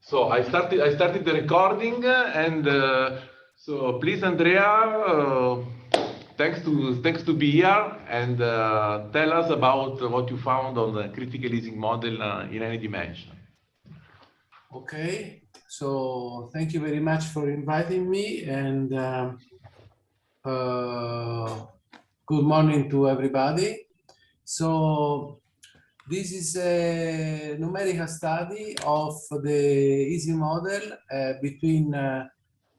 So I started the recording, and so please, Andrea, thanks to be here, and tell us about what you found on the critical Ising model in any dimension. Okay, so thank you very much for inviting me, and good morning to everybody. So this is a numerical study of the Ising model between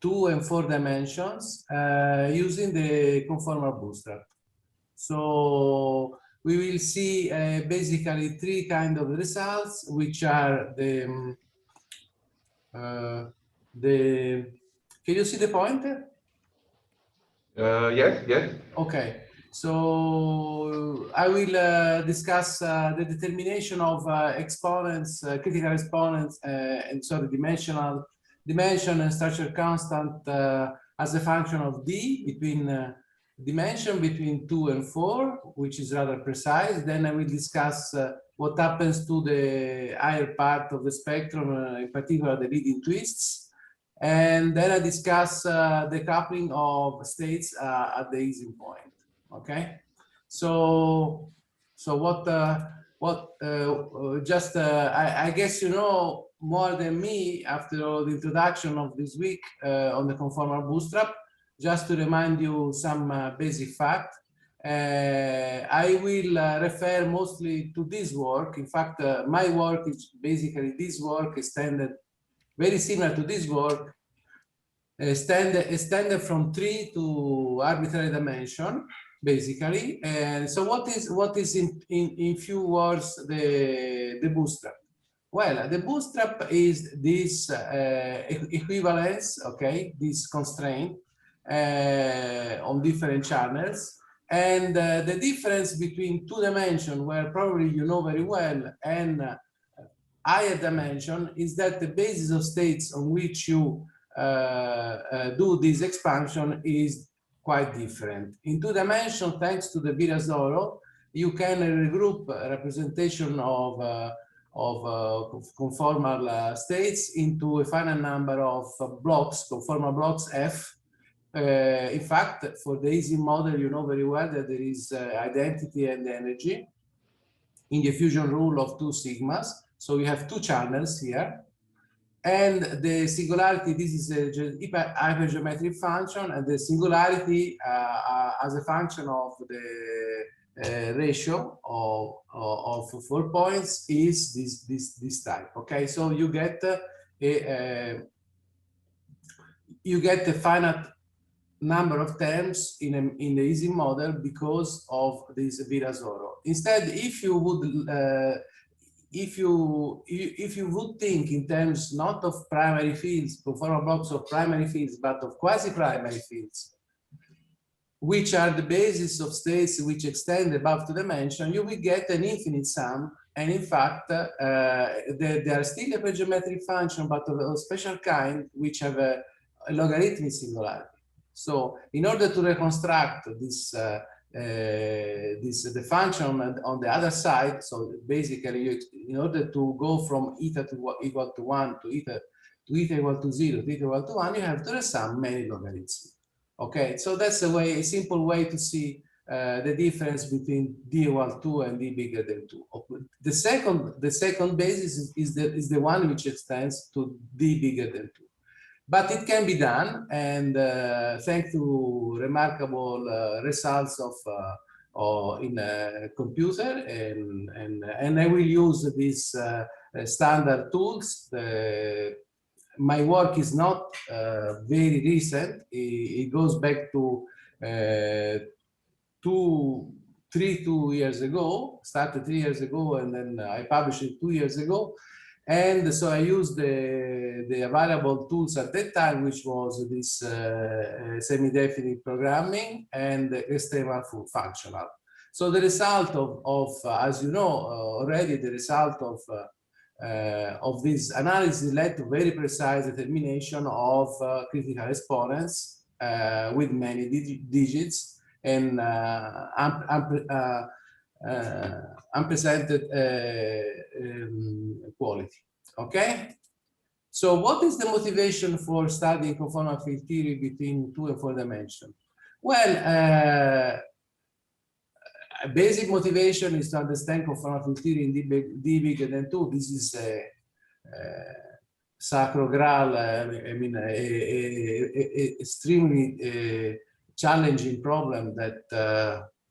2 and 4 dimensions using the conformal bootstrap. So we will see basically 3 kind of results, which are the can you see the pointer? Yes, yes. Okay, so I will discuss the determination of exponents, critical exponents, and so the dimension and structure constant as a function of d between dimension between 2 and 4, which is rather precise. Then I will discuss what happens to the higher part of the spectrum, in particular the leading twists. And then I discuss the coupling of states at the Ising point. Okay, so I guess you know more than me after all the introduction of this week on the conformal bootstrap. Just to remind you some basic fact, I will refer mostly to this work. In fact, my work is basically this work extended very similar to this work, extended from 3 to arbitrary dimension, basically. And so what is in few words the bootstrap? Well, the bootstrap is this equivalence, okay, this constraint on different channels. And the difference between 2 dimensions, where probably you know very well, and higher dimension is that the basis of states on which you do this expansion is quite different. In 2 dimensions, thanks to the Virasoro, you can regroup representation of conformal states into a finite number of blocks, conformal blocks F. In fact, for the Ising model, you know very well that there is identity and energy in the fusion rule of 2 sigmas. So we have 2 channels here. And the singularity, this is a hypergeometric function, and the singularity as a function of the ratio of 4 points is this type. Okay, so you get a finite number of terms in the Ising model because of this Virasoro. Instead, if you would think in terms not of primary fields, conformal blocks of primary fields, but of quasi-primary fields, which are the basis of states which extend above 2 dimensions, you will get an infinite sum. And in fact, they are still a hypergeometric function, but of a special kind, which have a logarithmic singularity. So in order to reconstruct this the function on the other side, so basically in order to go from eta to equal to 1 to eta equal to 0 to eta equal to 1, you have to resum many logarithms. Okay, so that's a simple way to see the difference between d equal 2 and d bigger than 2. The second basis is the one which extends to d bigger than 2. But it can be done, and thanks to remarkable results in a computer, and I will use these standard tools. My work is not very recent. It goes back to 2 years ago. Started 3 years ago, and then I published it 2 years ago. And so I used the available tools at that time, which was this semi-definite programming and extremal functional. So the result of as you know already, the result of this analysis led to very precise determination of critical exponents with many digits and unprecedented quality. Okay, So what is the motivation for studying conformal field theory between 2 and 4 dimensions? Well, a basic motivation is to understand conformal field theory in D bigger than 2. This is a sacro graal, I mean, extremely challenging problem that,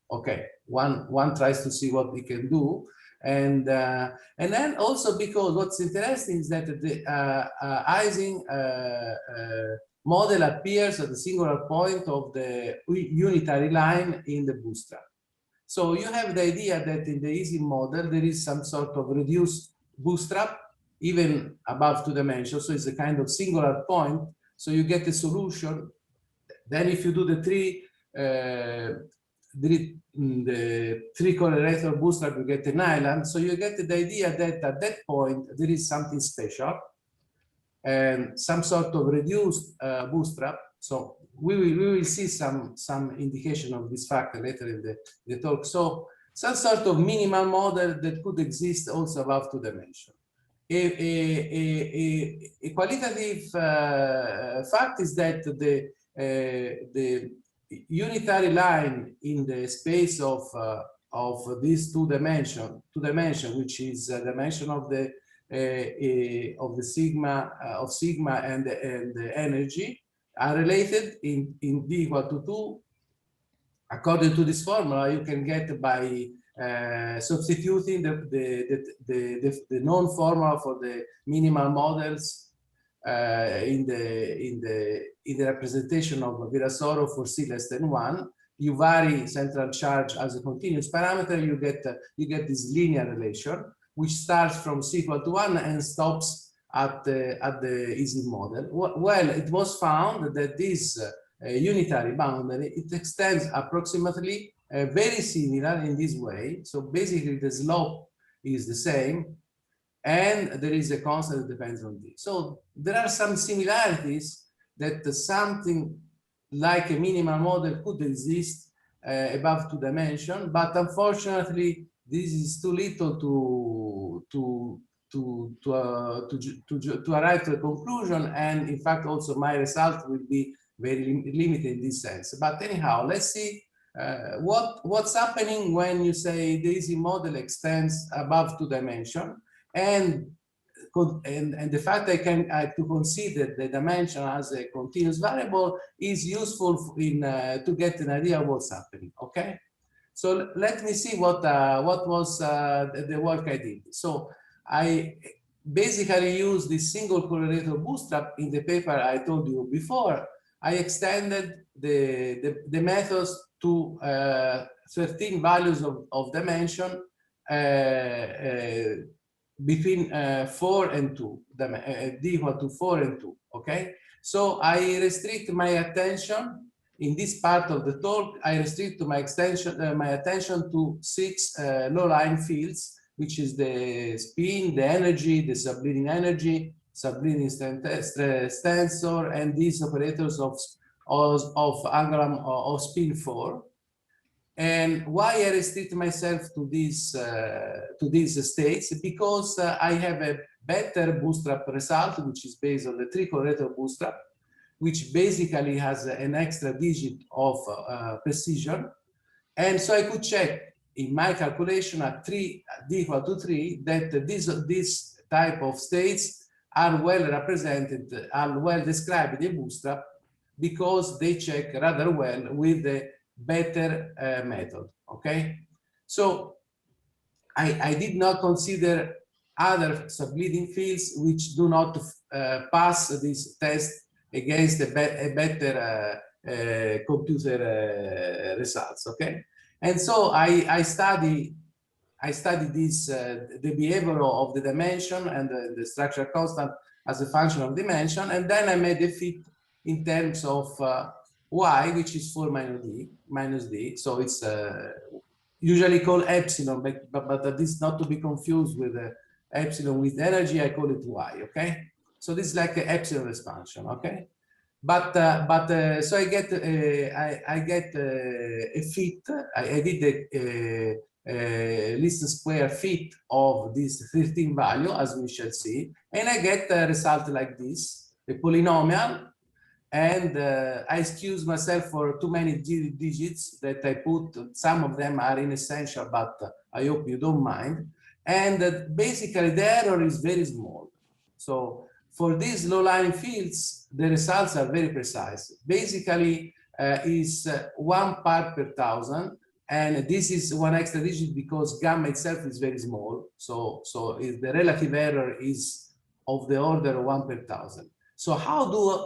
okay, one tries to see what we can do. And then also because what's interesting is that the Ising model appears at the singular point of the unitary line in the bootstrap. So you have the idea that in the Ising model there is some sort of reduced bootstrap even above 2 dimensions. So it's a kind of singular point. So you get a solution. Then if you do the three correlator bootstrap, you get an island. So you get the idea that at that point there is something special and some sort of reduced bootstrap. So we will see some indication of this factor later in the talk. So some sort of minimal model that could exist also above 2 dimensions. A qualitative fact is that the unitary line in the space of these two dimension, which is a dimension of the sigma and the energy, are related in D equal to 2. According to this formula, you can get by substituting the known formula for the minimal models in the representation of Virasoro for C less than 1. You vary central charge as a continuous parameter. You get this linear relation, which starts from C equal to 1 and stops at the Ising model. Well, it was found that this unitary boundary, it extends approximately very similar in this way. So basically the slope is the same and there is a constant that depends on this. So there are some similarities that something like a minimal model could exist above 2 dimensions, but unfortunately this is too little to arrive to a conclusion, and in fact also my result will be very limited in this sense. But anyhow, let's see what's happening when you say the Ising model extends above 2 dimensions, and the fact I to consider the dimension as a continuous variable is useful in to get an idea of what's happening. Okay, so let me see what was the work I did. So I basically used this single correlator bootstrap in the paper I told you before. I extended the methods to 13 values of dimension between 4 and 2, D equal to 4 and 2, okay? So I restrict my attention in this part of the talk. I restrict my attention to 6 low-lying fields, which is the spin, the energy, the subleading energy, subleading tensor, and these operators of angular of spin 4. And why I restrict myself to these states? Because I have a better bootstrap result, which is based on the 3-correlator bootstrap, which basically has an extra digit of precision. And so I could check in my calculation at D equal to 3 that this type of states are well represented, are well described in the bootstrap, because they check rather well with the better method. Okay, so I did not consider other subleading fields which do not pass this test against a better computer results. Okay, and so I study this the behavior of the dimension and the structure constant as a function of dimension, and then I made a fit in terms of y, which is 4 minus d. So it's usually called epsilon, but this is not to be confused with epsilon with energy. I call it y. Okay, so this is like an epsilon expansion. Okay, but so I get a fit. I did least square fit of this 13 value, as we shall see, and I get a result like this, a polynomial, and I excuse myself for too many digits that I put. Some of them are inessential, but I hope you don't mind. And basically the error is very small. So for these low-lying fields, the results are very precise. Basically is 1 part per thousand. And this is one extra digit because gamma itself is very small. So if the relative error is of the order of 1 per thousand. So how do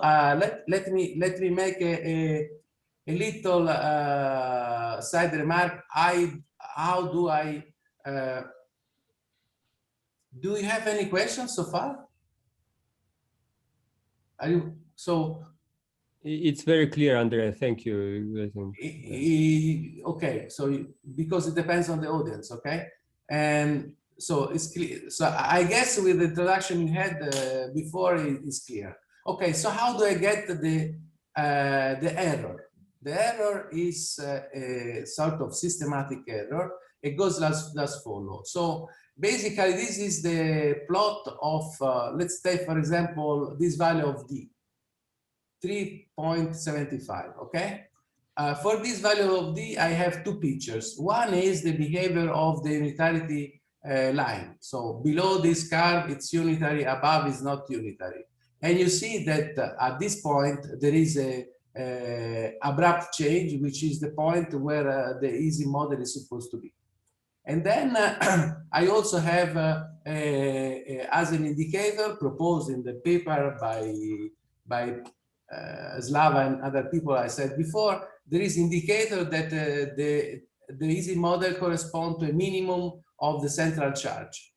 let me make a little side remark. How do I do you have any questions so far? Are you so? It's very clear, Andrea. Thank you. Okay, so because it depends on the audience, okay, and so it's clear. So I guess with the introduction you had before, it's clear. Okay, so how do I get the error? The error is a sort of systematic error. It goes as follows. So basically, this is the plot of, let's take, for example, this value of D, 3.75, okay? For this value of D, I have two pictures. One is the behavior of the unitarity line. So below this curve, it's unitary, above is not unitary. And you see that at this point, there is a abrupt change, which is the point where the Ising model is supposed to be. And then I also have, as an indicator proposed in the paper by Slava and other people I said before, there is indicator that the Ising model corresponds to a minimum of the central charge.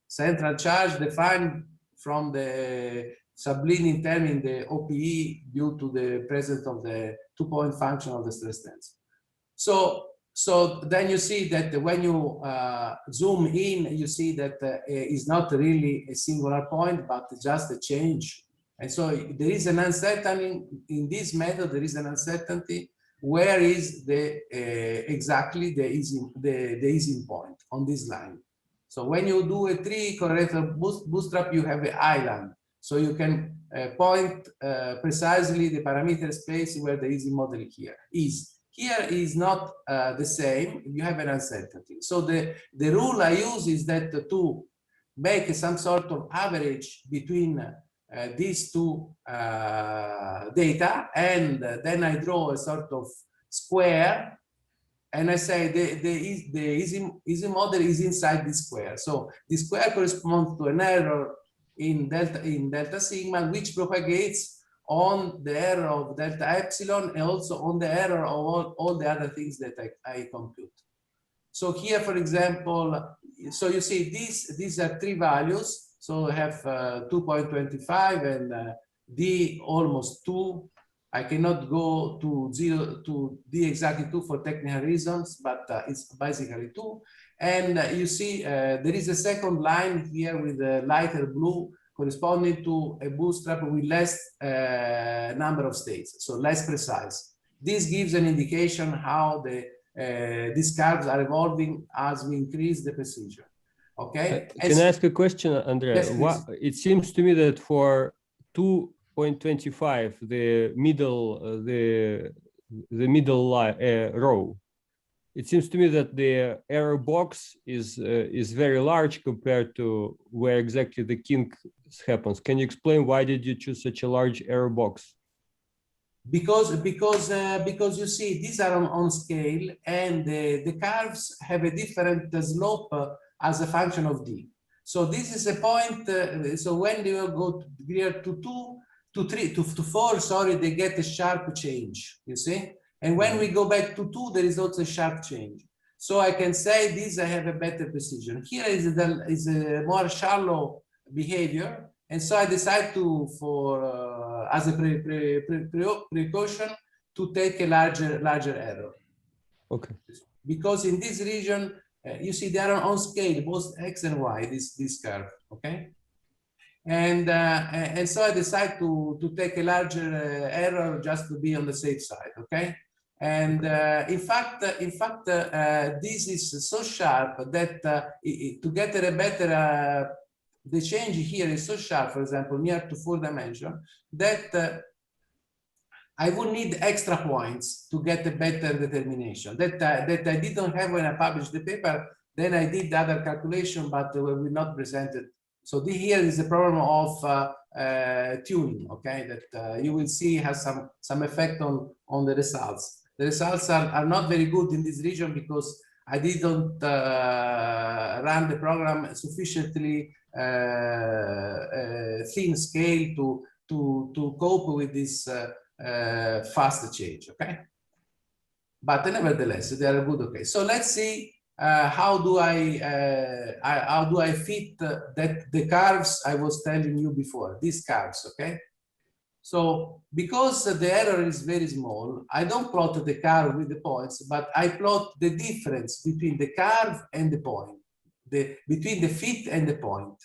Central charge defined from the subleading term in the OPE due to the presence of the two-point function of the stress tensor. So then you see that when you zoom in, you see that it's not really a singular point, but just a change. And so there is an uncertainty in this method. There is an uncertainty. Where is the exactly the Ising point on this line? So when you do a three-correlator bootstrap, you have an island. So you can point precisely the parameter space where the Ising model here is. Here is not the same. You have an uncertainty. So the rule I use is that to make some sort of average between these two data, and then I draw a sort of square, and I say the Ising model is inside this square. So the square corresponds to an error in delta sigma, which propagates on the error of delta epsilon and also on the error of all the other things that I compute. So here, for example, so you see these are three values. So I have 2.25 and D almost 2. I cannot go to 0 to D exactly 2 for technical reasons, but it's basically 2. And you see there is a second line here with the lighter blue corresponding to a bootstrap with less number of states, so less precise. This gives an indication how these curves are evolving as we increase the precision. Okay. Can I ask a question, Andrea? Yes, it seems to me that for 2.25, the middle row, it seems to me that the error box is very large compared to where exactly the kink happens. Can you explain why did you choose such a large error box? Because you see these are on scale, and the curves have a different slope as a function of D. So this is a point. So when they go here to 2, to 3, to 4, sorry, they get a sharp change. You see. And when we go back to 2, there is also a sharp change. So I can say this, I have a better precision. Here is a more shallow behavior. And so I decide to, as a precaution, to take a larger error. Okay. Because in this region, you see they are on scale, both X and Y, this curve, okay? And so I decide to take a larger error just to be on the safe side, okay? And in fact, this is so sharp that to get a better, the change here is so sharp, for example, near to 4 dimension, that I would need extra points to get a better determination that I didn't have when I published the paper. Then I did the other calculation, but were not presented. So here is the problem of tuning, okay, that you will see has some effect on the results. The results are not very good in this region because I didn't run the program sufficiently thin scale to cope with this fast change, okay? But nevertheless, they are good, okay. So let's see how do I fit the curves I was telling you before, these curves, okay? So because the error is very small, I don't plot the curve with the points, but I plot the difference between the curve and the point, between the fit and the point,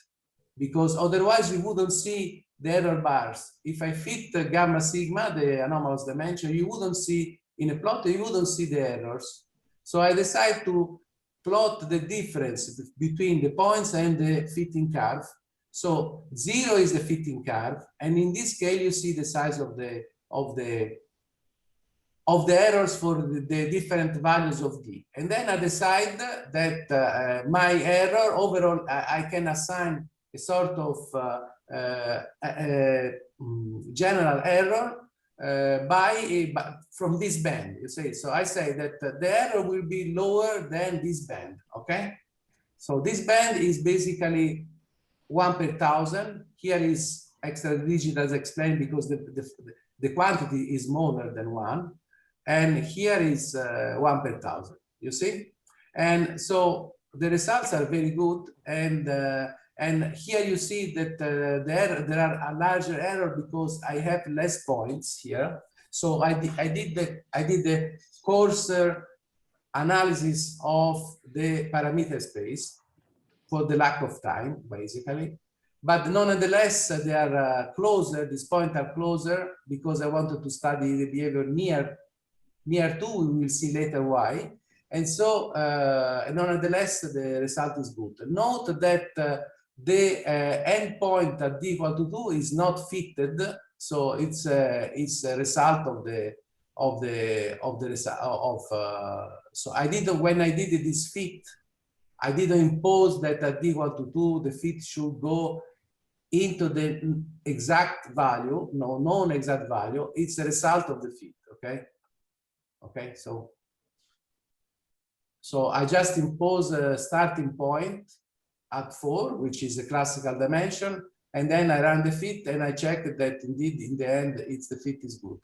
because otherwise you wouldn't see the error bars. If I fit gamma sigma, the anomalous dimension, you wouldn't see in a plot, you wouldn't see the errors. So I decide to plot the difference between the points and the fitting curve. So 0 is the fitting curve, and in this scale you see the size of the errors for the different values of D. And then I decide that my error overall, I can assign a sort of general error from this band, you see. So I say that the error will be lower than this band, okay? So this band is basically 1 per 1,000. Here is extra digit as explained because the quantity is smaller than 1. And here is 1 per 1,000, you see? And so the results are very good. And here you see that there are a larger error because I have less points here. So I did the coarser analysis of the parameter space for the lack of time, basically. But nonetheless, they are closer, these points are closer because I wanted to study the behavior near to, we will see later why. And so, nonetheless, the result is good. Note that the endpoint at d equal to 2 is not fitted, so it's a result so I didn't, when I did this fit, I didn't impose that at d equal to 2 the fit should go into the exact value, no known exact value. It's a result of the fit, okay? Okay, so I just impose a starting point at 4, which is a classical dimension, and then I run the fit and I check that indeed in the end the fit is good.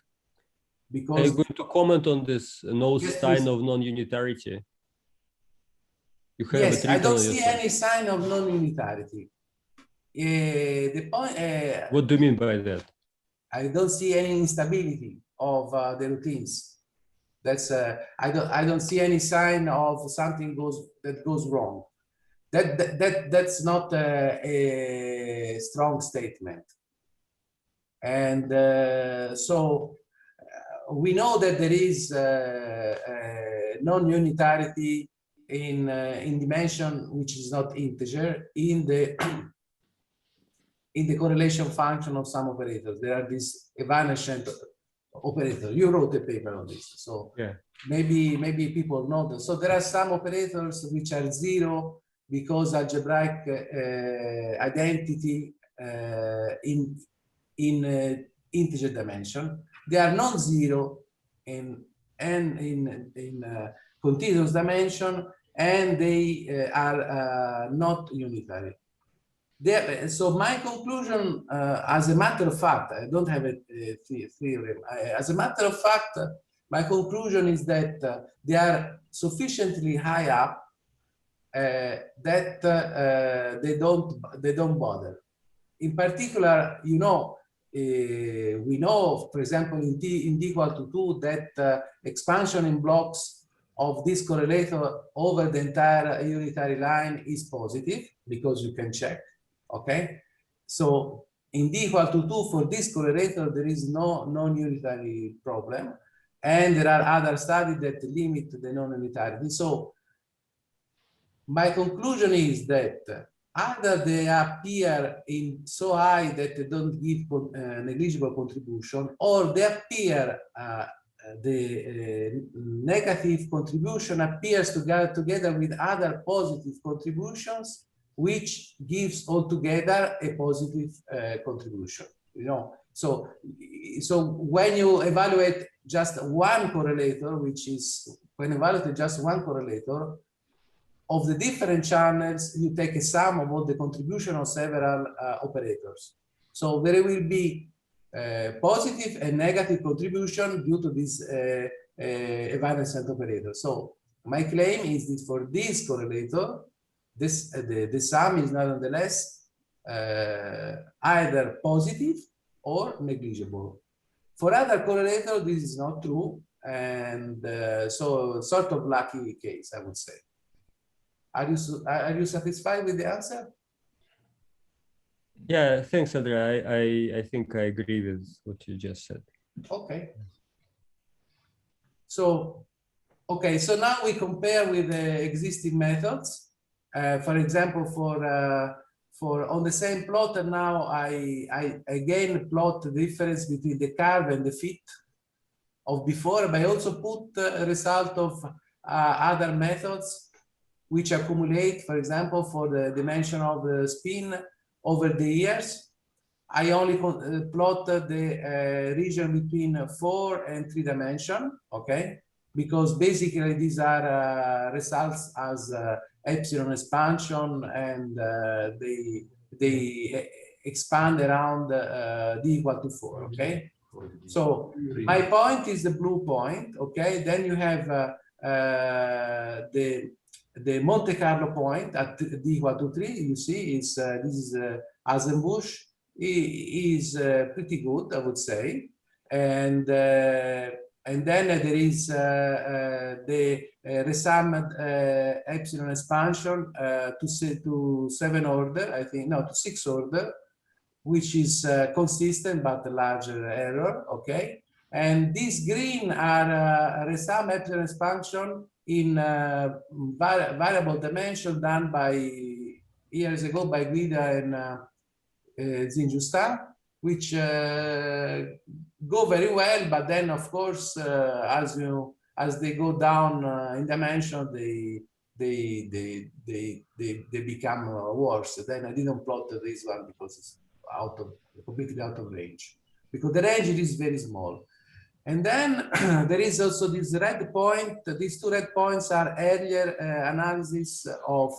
Because are you going to comment on this no yes, sign please. of non-unitarity? You have Yes, it I written don't on see your slide. any sign of non-unitarity. The point. What do you mean by that? I don't see any instability of the routines. That's I don't see any sign of something that goes wrong. That's not a strong statement. And so we know that there is non-unitarity in dimension which is not integer in the correlation function of some operators. There are these evanescent operators. You wrote a paper on this, so yeah. Maybe people know that. So there are some operators which are 0 because algebraic identity in integer dimension. They are non-zero in continuous dimension, and they are not unitary. So my conclusion, as a matter of fact, I don't have a theorem. As a matter of fact, my conclusion is that they are sufficiently high up that they don't bother. In particular, you know, we know, for example, in D equal to 2, that expansion in blocks of this correlator over the entire unitary line is positive because you can check. Okay, so in D equal to 2 for this correlator, there is no non-unitary problem. And there are other studies that limit the non-unitarity. So my conclusion is that either they appear in so high that they don't give negligible contribution, or they appear the negative contribution appears together with other positive contributions, which gives altogether a positive contribution. You know, so when you evaluate just one correlator, which is when evaluate just one correlator of the different channels, you take a sum of all the contribution of several operators. So there will be positive and negative contribution due to this evanescent operator. So my claim is that for this correlator, this the sum is nonetheless either positive or negligible. For other correlator, this is not true, and so sort of lucky case, I would say. Are you satisfied with the answer? Yeah, thanks, Andrea. I think I agree with what you just said. Okay. So, okay, so now we compare with the existing methods. For example, for on the same plot, and now I again plot the difference between the curve and the fit of before, but I also put a result of other methods which accumulate, for example, for the dimension of the spin over the years. I only plotted the region between 4 and 3 dimension, okay? Because basically these are results as epsilon expansion, and they expand around d equal to 4, okay? So my point is the blue point, okay? Then you have the Monte Carlo point at d equal to 3. You see, it's this is Hasenbusch. Is pretty good, I would say, and then there is the resummed epsilon expansion to 7 order, I think, no, to 6 order, which is consistent but a larger error, okay? And these green are resum epsilon expansion in variable dimension done by years ago by Guida and Zinjustan, which go very well, but then of course as they go down in dimension, they become worse. Then I didn't plot this one because it's completely out of range, because the range is very small. And then there is also this red point. These 2 red points are earlier analysis of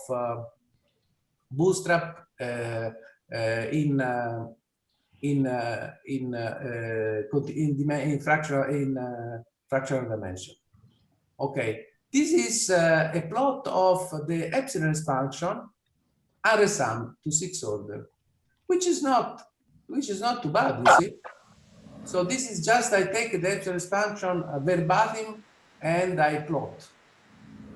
Bootstrap in fractional dimension. Okay, this is a plot of the epsilon expansion RSM to 6 order, which is not too bad, you see. So this is just, I take the epsilon expansion verbatim and I plot.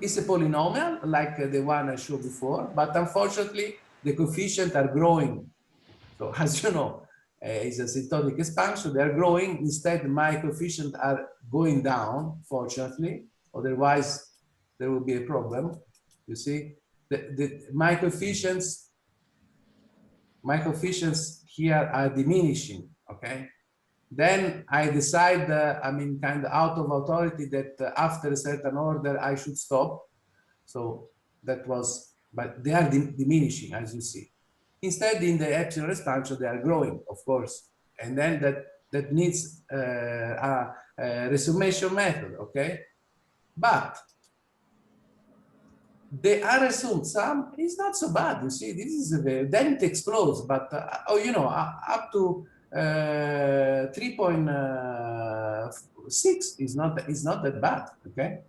It's a polynomial like the one I showed before, but unfortunately the coefficients are growing. So as you know, it's a symptotic expansion, they are growing. Instead, my coefficients are going down, fortunately. Otherwise, there will be a problem. You see, my coefficients here are diminishing, okay? Then I decide, I mean, kind of out of authority that after a certain order, I should stop. So that was, but they are diminishing, as you see. Instead, in the epsilon expansion, they are growing, of course. And then that needs a resummation method, okay? But the unassumed sum is not so bad. You see, this is then it explodes, but you know, up to 3.6 is not that bad. Okay.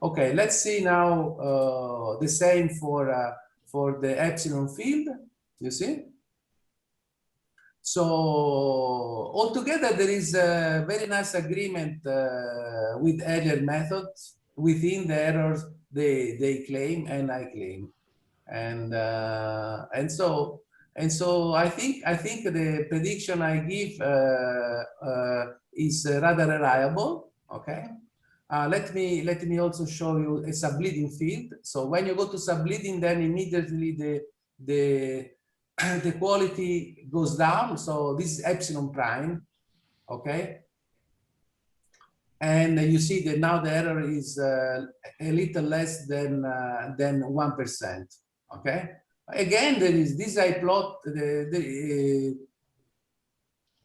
Okay. Let's see now the same for the epsilon field. You see. So altogether, there is a very nice agreement with earlier methods within the errors they claim and I claim, and so I think the prediction I give is rather reliable. Okay. Let me also show you a subleading field. So when you go to subleading, then immediately the the quality goes down. So this is epsilon prime. Okay. And you see that now the error is a little less than 1%. Okay. Again, there is this I plot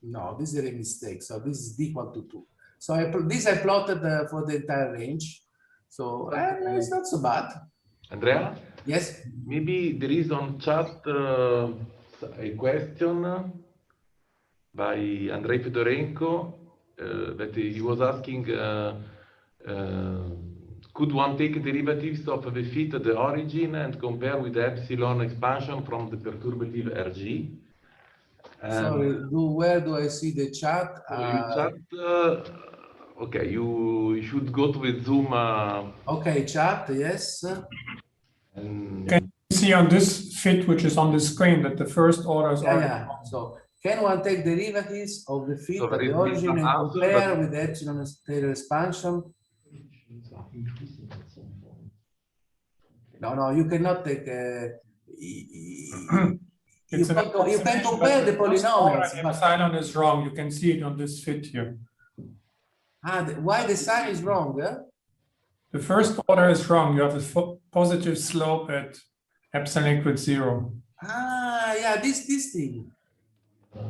no, this is a mistake. So this is equal to 2. So this I plotted for the entire range. So it's not so bad. Andrea? Yes. Maybe there is on chat a question by Andrei Fedorenko that he was asking, could one take derivatives of the fit at the origin and compare with the epsilon expansion from the perturbative RG? Sorry, where do I see the chat? Okay, you should go to the Zoom. Okay, chat, yes. And can you see on this fit, which is on the screen, that the first order is already yeah. So can one take derivatives of the fit So at the origin and answer, compare with the epsilon Taylor expansion? No, you cannot take. You can compare the polynomials. But epsilon is wrong. You can see it on this fit here. Why the sign is wrong? The first order is wrong. You have a positive slope at epsilon equals 0. Yeah, this thing.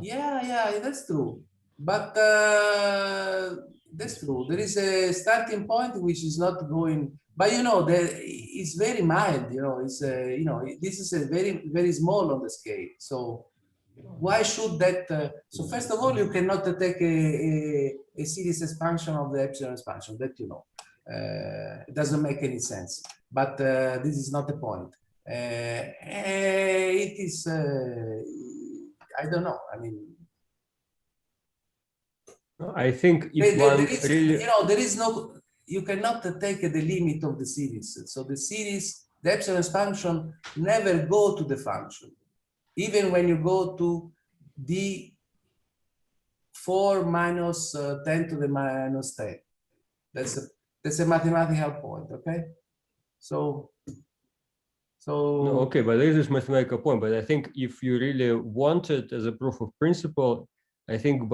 Yeah, that's true. But that's true. There is a starting point which is not going. But you know, it's very mild. You know, it's you know, this is a very small on the scale. So why should that? So first of all, you cannot take a series expansion of the epsilon expansion. That you know, it doesn't make any sense. But this is not the point. It is. I don't know. I mean. I think if you know, there is no, you cannot take the limit of the series. So the series, the epsilon expansion never go to the function. Even when you go to d4 minus 10 to the minus 10. That's a mathematical point, okay? So no, okay, but this is mathematical point. But I think if you really want it as a proof of principle, I think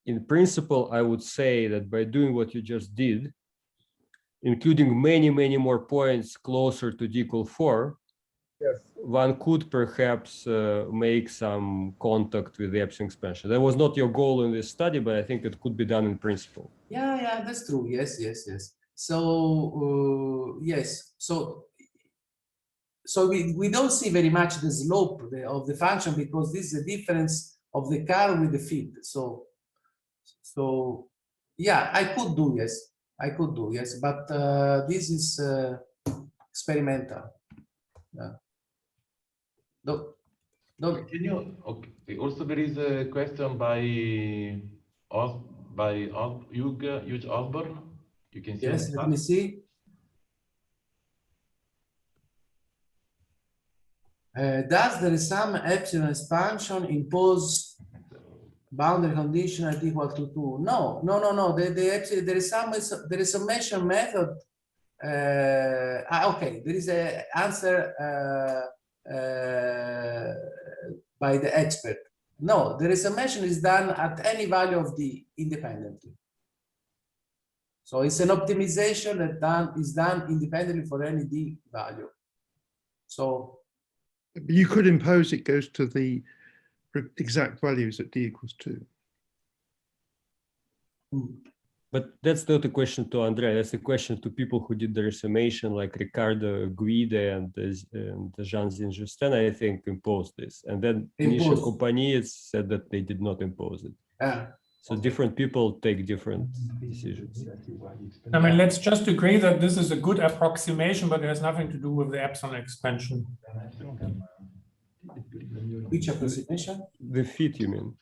in principle, I would say that by doing what you just did, including many more points closer to d equal 4, yes, one could perhaps make some contact with the epsilon expansion. That was not your goal in this study, but I think it could be done in principle. Yeah, that's true. Yes. So yes, so we don't see very much the slope of the function because this is a difference of the curve with the fit. So yeah, I could do yes, but this is experimental. Can you? Okay. Also, there is a question by Hugh Osborne. You can see. Yes, let me see. Does the sum epsilon expansion impose boundary condition at equal to 2? No. The summation method. Okay, there is an answer by the expert. No, the summation is done at any value of d independently. So it's an optimization that is done independently for any d value. So you could impose it goes to the exact values at d equals 2. But that's not a question to Andrea. That's a question to people who did the summation, like Riccardo Guide and Jean Zingersten, I think, imposed this. And then initial companies said that they did not impose it. So different people take different decisions. I mean, let's just agree that this is a good approximation, but it has nothing to do with the epsilon expansion. Which approximation? The fit, you mean?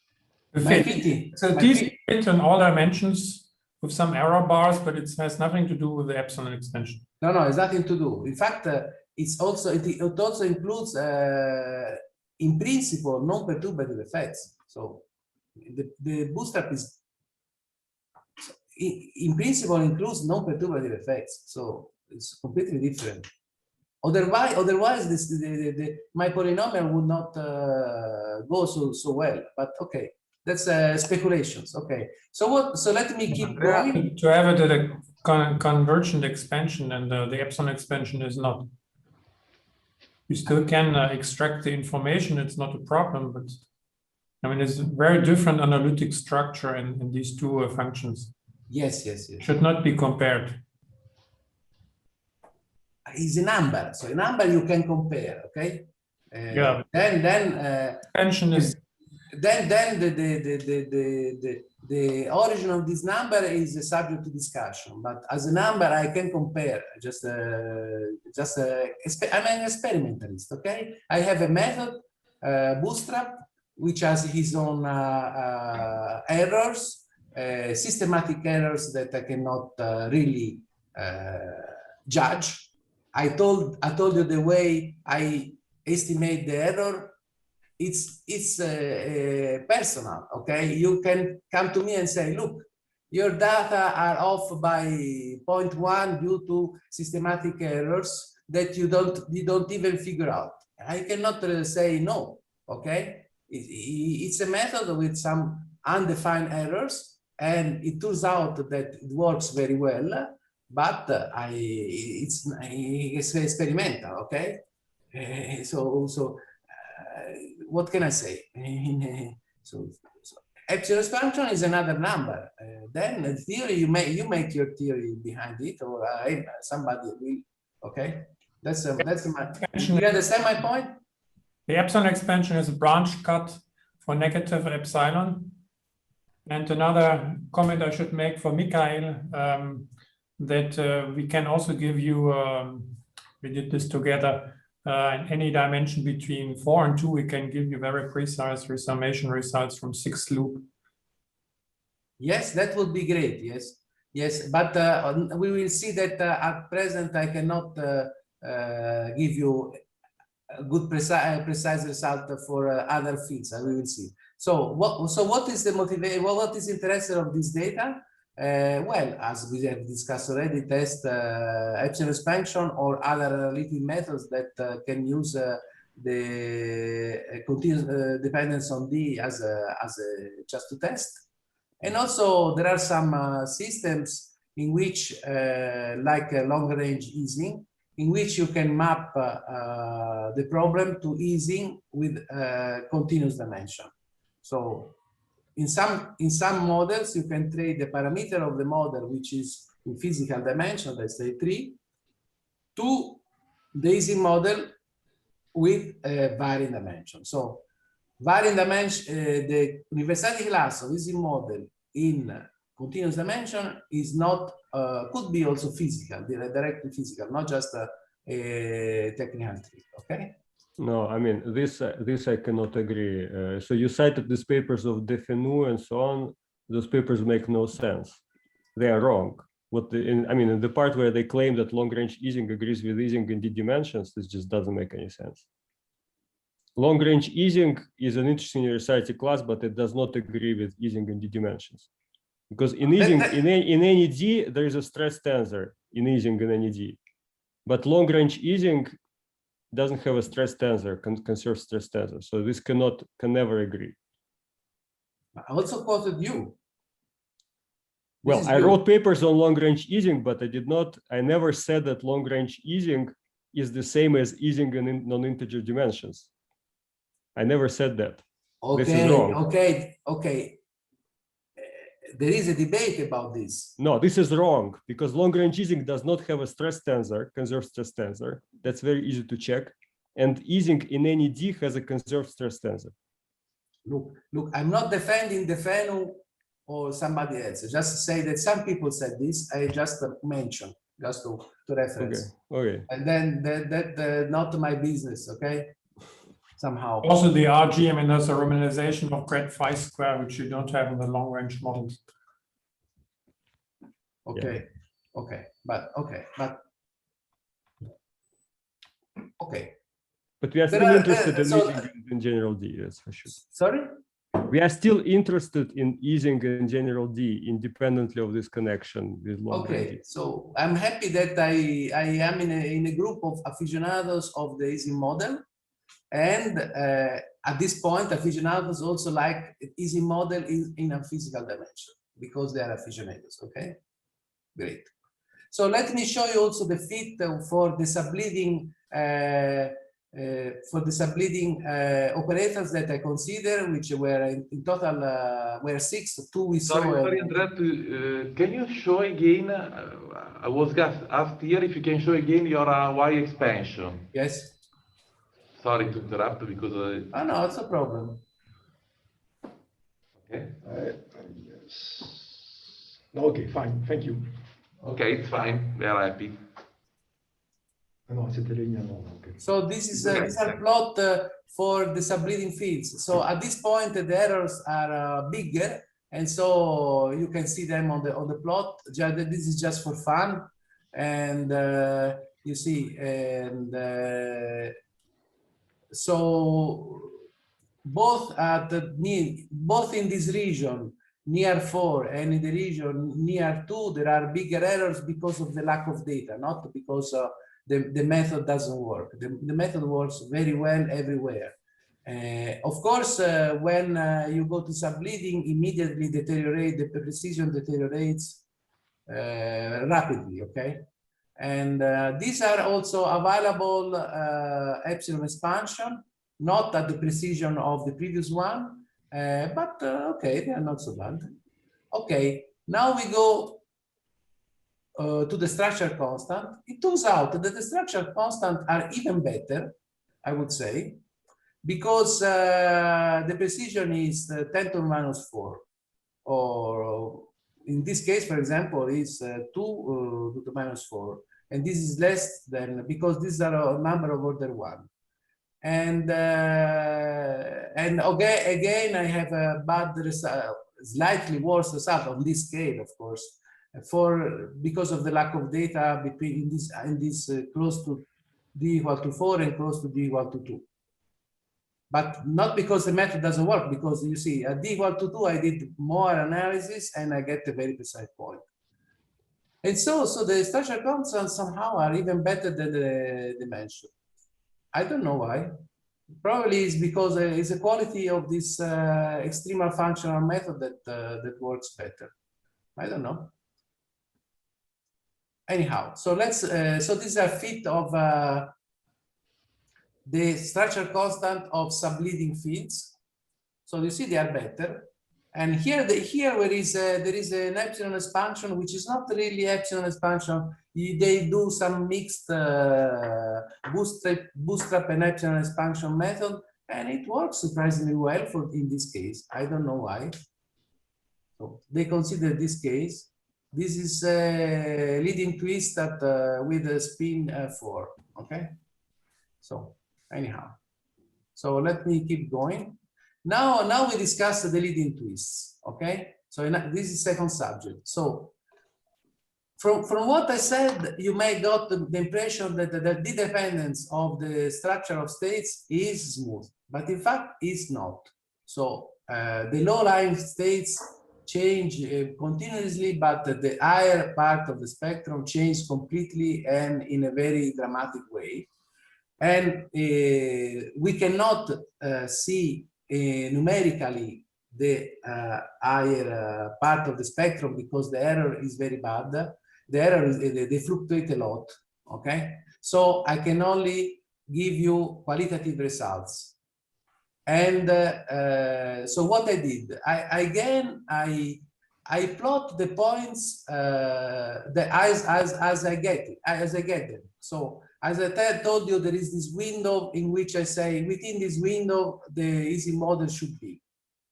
The fit. So these fit in all dimensions with some error bars, but it has nothing to do with the epsilon expansion. No, it's nothing to do. In fact, it also includes, in principle, non-perturbative effects. So the bootstrap is in principle includes non-perturbative effects, so it's completely different. Otherwise, my polynomial would not go so well. But okay, that's speculations. Okay, so what? So let me keep going. To have it at a convergent expansion, and the epsilon expansion is not. You still can extract the information. It's not a problem, but I mean, it's a very different analytic structure in these two functions. Yes. Should not be compared. Is a number, so a number you can compare. Okay. Yeah. Then Expansion is. Then the origin of this number is subject to discussion, but as a number I can compare. I'm an experimentalist. Okay, I have a method, Bootstrap, which has his own errors, systematic errors that I cannot really judge. I told you the way I estimate the error. It's personal. Okay, you can come to me and say, look, your data are off by 0.1 due to systematic errors that you don't even figure out. I cannot say no. Okay, it's a method with some undefined errors, and it turns out that it works very well. But it's experimental. Okay, what can I say? So epsilon function is another number. Then in theory, you make your theory behind it, or somebody will. Okay, that's my. You understand my point? The epsilon expansion is a branch cut for negative epsilon. And another comment I should make for Mikhail, that we can also give you. We did this together. In any dimension between 4 and 2, we can give you very precise resummation results from 6th loop. Yes, that would be great. Yes, but we will see that at present I cannot give you a good precise result for other fields. We will see. So what is the motivation? What is the interest of this data? Well, as we have discussed already, test epsilon expansion or other analytic methods that can use the continuous dependence on D as just to test. And also there are some systems in which, like long-range Ising, in which you can map the problem to Ising with continuous dimension. So in some models, you can trade the parameter of the model, which is in physical dimension, let's say 3, to the Ising model with varying dimension. So varying dimension, the universality class of Ising model in continuous dimension is not, could be also physical, directly physical, not just a technical trick. Okay. No, I mean, this I cannot agree. So you cited these papers of Defenu and so on. Those papers make no sense. They are wrong. In the part where they claim that long-range Ising agrees with Ising in D dimensions, this just doesn't make any sense. Long-range Ising is an interesting universality class, but it does not agree with Ising in D dimensions. Because in Ising, in any D, there is a stress tensor in Ising in any D. But long-range Ising doesn't have a stress tensor, conserves stress tensor. So this can never agree. I also quoted you. Well, I wrote papers on long-range Ising, but I never said that long-range Ising is the same as Ising in non-integer dimensions. I never said that. Okay, this is wrong. Okay. There is a debate about this. No, this is wrong, because long-range Ising does not have a stress tensor, conserved stress tensor. That's very easy to check. And Ising in any D has a conserved stress tensor. Look, I'm not defending Defenu or somebody else. Just say that some people said this. I just mentioned, just to reference. Okay. And then that not my business, okay? Somehow. Also, the RG, I mean, there's a romanization of grad phi square, which you don't have in the long-range models. Okay, yeah. But we are still interested in Ising in general D, that's for sure. Sorry? We are still interested in Ising and general D independently of this connection with long Okay, so I'm happy that I am in a group of aficionados of the Ising model. And at this point, aficionados also like Ising model in a physical dimension because they are aficionados, okay? Great. So let me show you also the fit for the subleading operators that I consider, which were in total were 6. 2 we saw. Sorry, Andrea, can you show again? I was asked here if you can show again your Y expansion. Yes. Sorry to interrupt because Oh no, it's a problem. Okay. Yes. Okay, fine. Thank you. Okay, it's fine. We are happy. No, c'était linear. Okay. So this is these are plot for the subleading fields. So at this point the errors are bigger, and so you can see them on the plot. This is just for fun, and you see, and so both in this region near 4 and in the region near 2, there are bigger errors because of the lack of data, not because the method doesn't work. The method works very well everywhere. Of course, when you go to subleading, immediately the precision deteriorates rapidly, okay? And these are also available epsilon expansion, not at the precision of the previous one, but okay, they are not so bad. Okay, now we go to the structure constant. It turns out that the structure constant are even better, I would say, because the precision is 10 to the minus 4, or in this case, for example, is 2 to the minus 4, and this is less than, because these are a number of order 1. And okay, again, I have a bad result, slightly worse result on this scale, of course, because of the lack of data between in this close to d equal to 4 and close to d equal to 2. But not because the method doesn't work, because you see, at d equal to 2, I did more analysis and I get a very precise point. And so the structure constants somehow are even better than the dimension. I don't know why. Probably it's because it's the quality of this extremal functional method that works better. I don't know. Anyhow, so let's so this is a fit of the structure constant of subleading fields. So you see they are better. And here there is an epsilon expansion, which is not really epsilon expansion. They do some mixed bootstrap and epsilon expansion method, and it works surprisingly well in this case. I don't know why. So they consider this case. This is a leading twist with a spin 4. Okay. So anyhow, so let me keep going. Now we discuss the leading twists, okay? So this is second subject. So from what I said, you may got the impression that the dependence of the structure of states is smooth, but in fact it's not. So the low-lying states change continuously, but the higher part of the spectrum changes completely and in a very dramatic way. And we cannot see numerically the higher part of the spectrum because the error is very bad. The error is, they fluctuate a lot, okay? So I can only give you qualitative results. And so what I did, I plot the points as I get them. So as I told you, there is this window in which I say within this window the Ising model should be.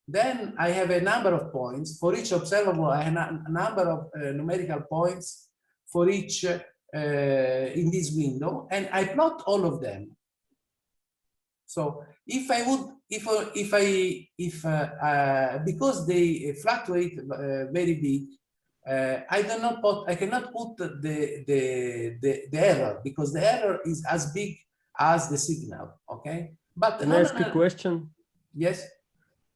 Then I have a number of points for each observable. I have a number of numerical points for each in this window, and I plot all of them. So if I would, because they fluctuate very big, I cannot put the error because the error is as big as the signal. Okay, but can I ask a question? Yes.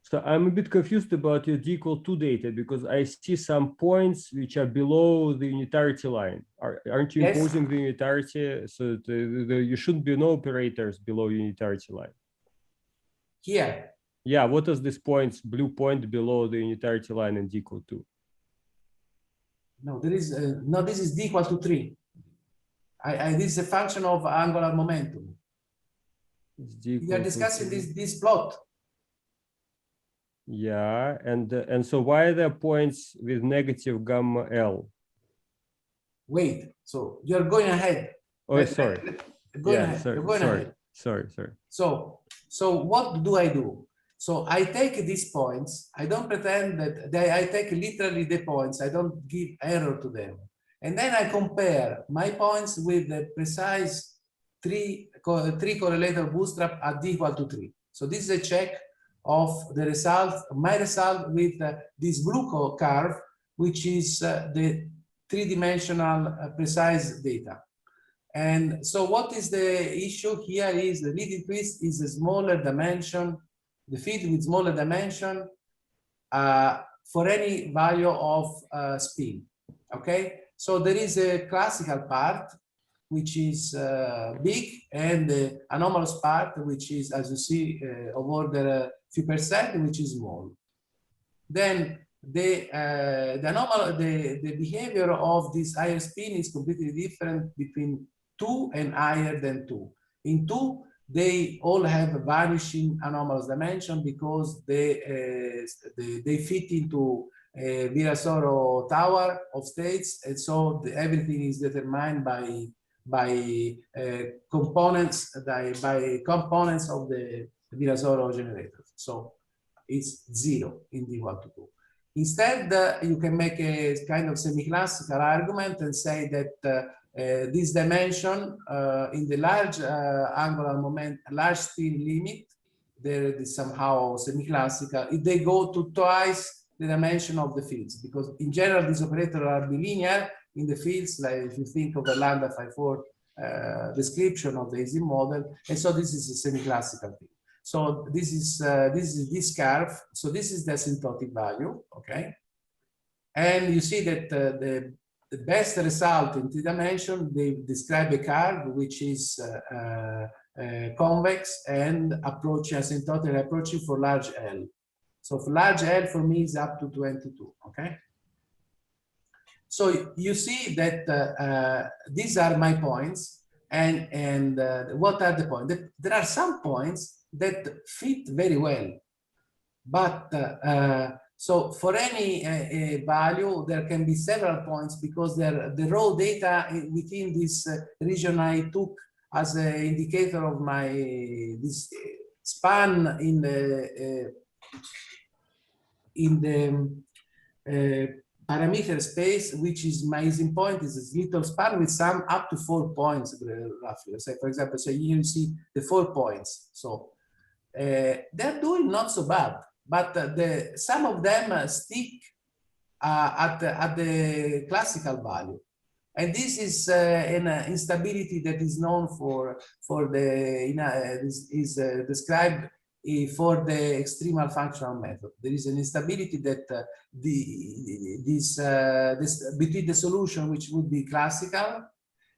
So I'm a bit confused about your d equal 2 data because I see some points which are below the unitarity line. Aren't you Yes. imposing the unitarity? So you shouldn't be no operators below unitarity line. Here. Yeah, what is this points, blue point below the unitarity line in d equal 2? No, there is no. This is d equal to 3. This is a function of angular momentum. We are discussing this plot. Yeah, and so why are there points with negative gamma L? Wait, so you're going ahead. Oh, sorry. Going Yeah, ahead. sorry, You're going ahead. sorry. So what do? So I take these points. I don't pretend that I take literally the points. I don't give error to them. And then I compare my points with the precise three correlator bootstrap at d equal to 3. So this is a check of the result, my result with this blue curve, which is the three-dimensional precise data. And so what is the issue here is the leading twist is a smaller dimension, the field with smaller dimension for any value of spin, okay? So there is a classical part, which is big, and the anomalous part, which is, as you see, of order few percent, which is small. Then the behavior of this higher spin is completely different between 2 and higher than 2. In 2, they all have a vanishing anomalous dimension because they fit into a Virasoro tower of states, and so everything is determined by components of the Virasoro generator. So it's 0 in d equal to 2. Instead, you can make a kind of semi-classical argument and say that this dimension in the large angular moment, large spin limit, there is somehow semi-classical. If they go to twice the dimension of the fields, because in general these operators are bilinear in the fields, like if you think of the lambda phi 4 description of the Ising model, and so this is a semi-classical thing. So this is this curve. So this is the asymptotic value, okay? And you see that the best result in 3 dimension, they describe a curve which is convex and approaching asymptotic, approaching for large L. So for large L for me is up to 22, okay? So you see that these are my points, and what are the points? There are some points that fit very well, but so for any value, there can be several points because the raw data within this region I took as an indicator of my this span in the parameter space, which is my Ising point, is this little span with some up to 4 points roughly. So for example, so here you see the 4 points. So they're doing not so bad, but some of them stick at the classical value, and this is an instability that is known for the is described for the extremal functional method. There is an instability that between the solution which would be classical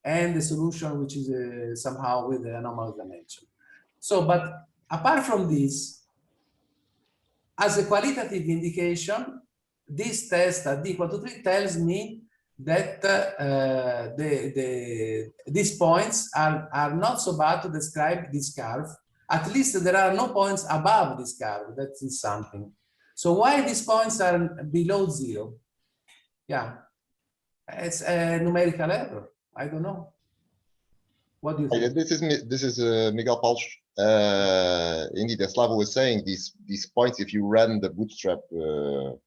and the solution which is somehow with the anomalous dimension. So, but apart from this, as a qualitative indication, this test at d equal to 3 tells me that these points are not so bad to describe this curve. At least there are no points above this curve. That is something. So why these points are below 0? Yeah, it's a numerical error. I don't know. What do you think? This is Miguel Palch. Indeed, as Slavo was saying, these points, if you run the bootstrap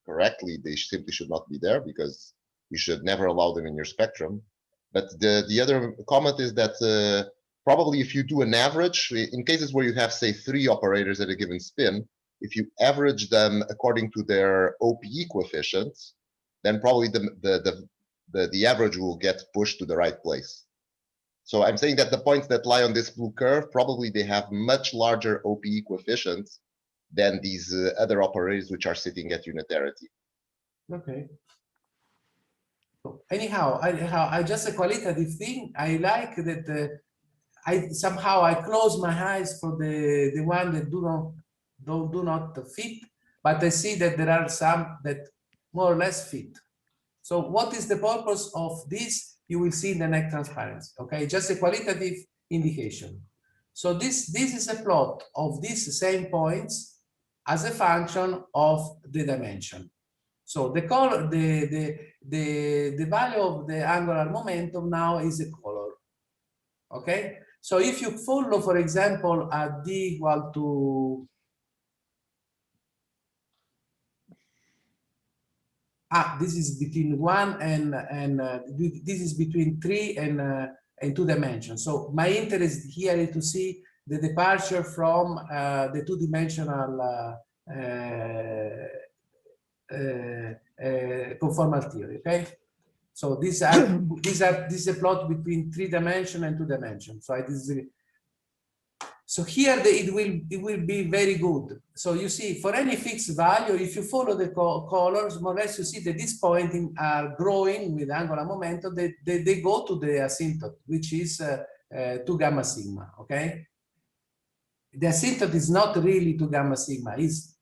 correctly, they simply should not be there because you should never allow them in your spectrum. But the other comment is that probably if you do an average, in cases where you have, say, 3 operators at a given spin, if you average them according to their OPE coefficients, then probably the average will get pushed to the right place. So I'm saying that the points that lie on this blue curve, probably they have much larger OPE coefficients than these other operators which are sitting at unitarity. Okay. So anyhow, I just a qualitative thing. I like that I somehow close my eyes for the one that do not fit, but I see that there are some that more or less fit. So what is the purpose of this? You will see in the next transparency. Okay, just a qualitative indication. So this is a plot of these same points as a function of the dimension. So the color, the value of the angular momentum now is a color. Okay, so if you follow, for example, at d equal to this is between 1 and this is between 3 and 2 dimensions. So my interest here is to see the departure from the two-dimensional conformal theory. Okay, so this is a plot between 3 dimension and 2 dimensions. So so here it will be very good. So you see, for any fixed value, if you follow the colors, more or less, you see that these pointing are growing with angular momentum. They go to the asymptote, which is 2 gamma sigma. Okay, the asymptote is not really 2 gamma sigma. Is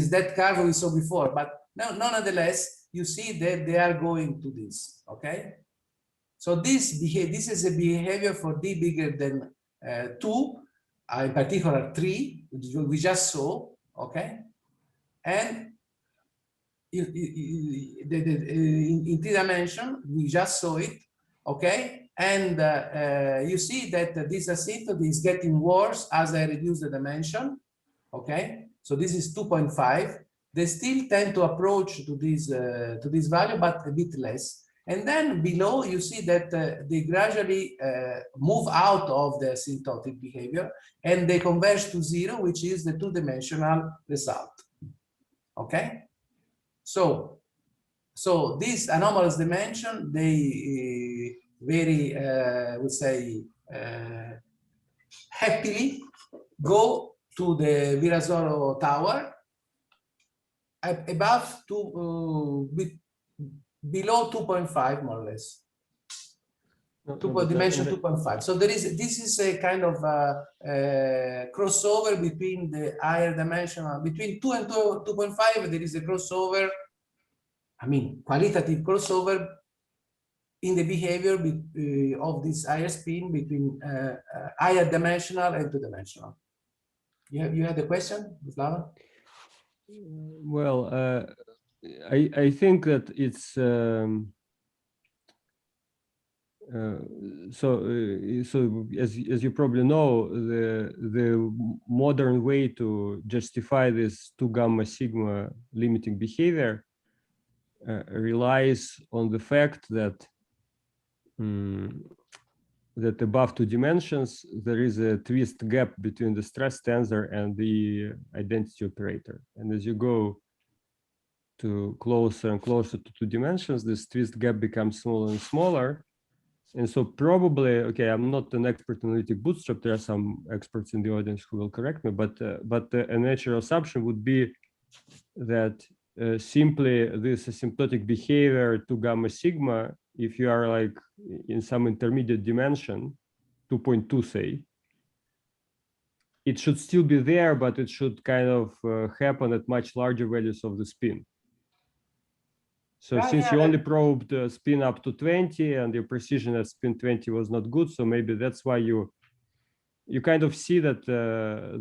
that curve we saw before, but nonetheless, you see that they are going to this. Okay, so this is a behavior for d bigger than 2. In particular 3, which we just saw, okay, and in 3 dimension we just saw it, okay, and you see that this asymptote is getting worse as I reduce the dimension, okay, so this is 2.5. They still tend to approach to this value, but a bit less. And then below, you see that they gradually move out of the asymptotic behavior and they converge to 0, which is the 2-dimensional result. Okay? So this anomalous dimension, they very, would say, happily go to the Virasoro tower above below 2.5, more or less. Dimension 2.5. So this is a kind of crossover between the higher dimensional, between 2 and 2.5. There is a crossover, I mean, qualitative crossover in the behavior of this higher spin between higher dimensional and 2-dimensional. You had a question, Slava? Well, I think that it's so as you probably know, the modern way to justify this 2 gamma sigma limiting behavior relies on the fact that that above 2 dimensions there is a twist gap between the stress tensor and the identity operator, and as you go to closer and closer to 2 dimensions, this twist gap becomes smaller and smaller. And so probably, okay, I'm not an expert in analytic bootstrap. There are some experts in the audience who will correct me, but a natural assumption would be that simply this asymptotic behavior 2 gamma sigma, if you are like in some intermediate dimension, 2.2 say, it should still be there, but it should kind of happen at much larger values of the spin. So since you only probed spin up to 20 and your precision at spin 20 was not good, so maybe that's why you kind of see that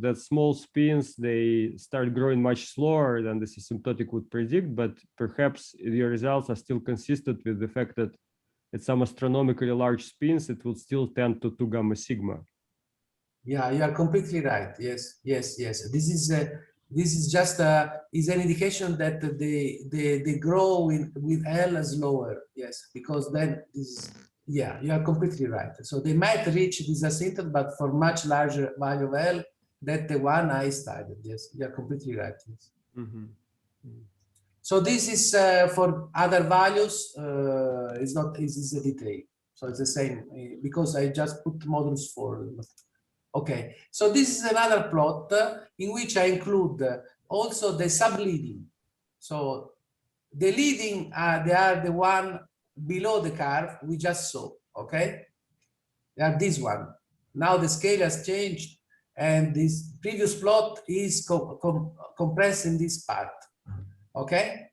that small spins, they start growing much slower than this asymptotic would predict, but perhaps your results are still consistent with the fact that at some astronomically large spins, it will still tend to 2 gamma sigma. Yeah, you are completely right. Yes. This is just is an indication that they grow with L slower. Yes, because then is, yeah, you are completely right. So they might reach this asymptote, but for much larger value of L than the one I studied. Yes, you are completely right. Yes. So this is for other values. Is a detail. So it's the same because I just put modulus 4. Okay, so this is another plot in which I include also the subleading. So the leading, they are the one below the curve we just saw, okay? They are this one. Now the scale has changed and this previous plot is compressed in this part, okay?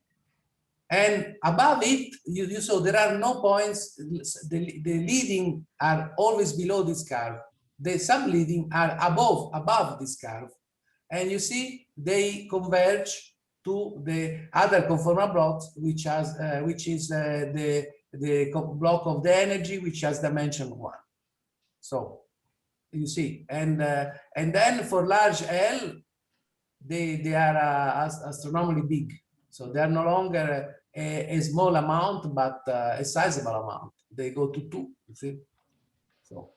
And above it, you saw there are no points. The leading are always below this curve. The subleading are above this curve. And you see, they converge to the other conformal blocks, which is the block of the energy, which has dimension 1. So you see, and then for large L, they are astronomically big. So they are no longer a small amount, but a sizable amount. They go to 2, you see. So,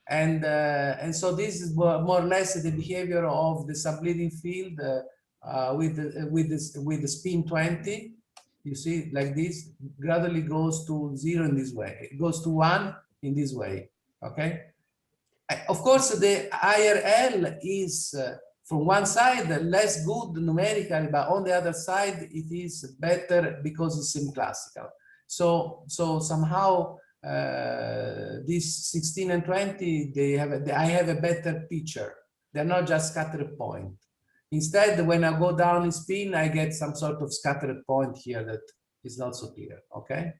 and so this is more or less the behavior of the subleading field with the spin 20. You see, like this, gradually goes to 0 in this way. It goes to 1 in this way. Okay. Of course, the higher L is from one side less good numerically, but on the other side it is better because it's semi-classical. So somehow these 16 and 20, I have a better picture. They're not just scattered point. Instead, when I go down in spin, I get some sort of scattered point here that is not so clear. Okay.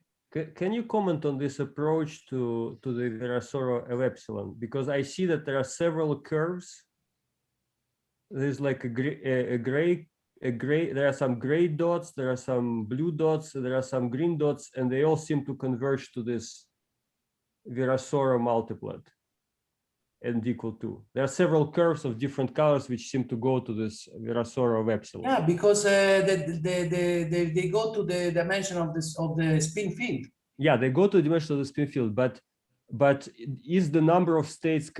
Can you comment on this approach to the Virasoro L epsilon? Because I see that there are several curves. There's like a gray, there are some gray dots, there are some blue dots, there are some green dots, and they all seem to converge to this Virasoro multiplet and equal to. There are several curves of different colors which seem to go to this Virasoro of epsilon. Yeah, because they go to the dimension of the spin field. Yeah, they go to the dimension of the spin field, but is the number of states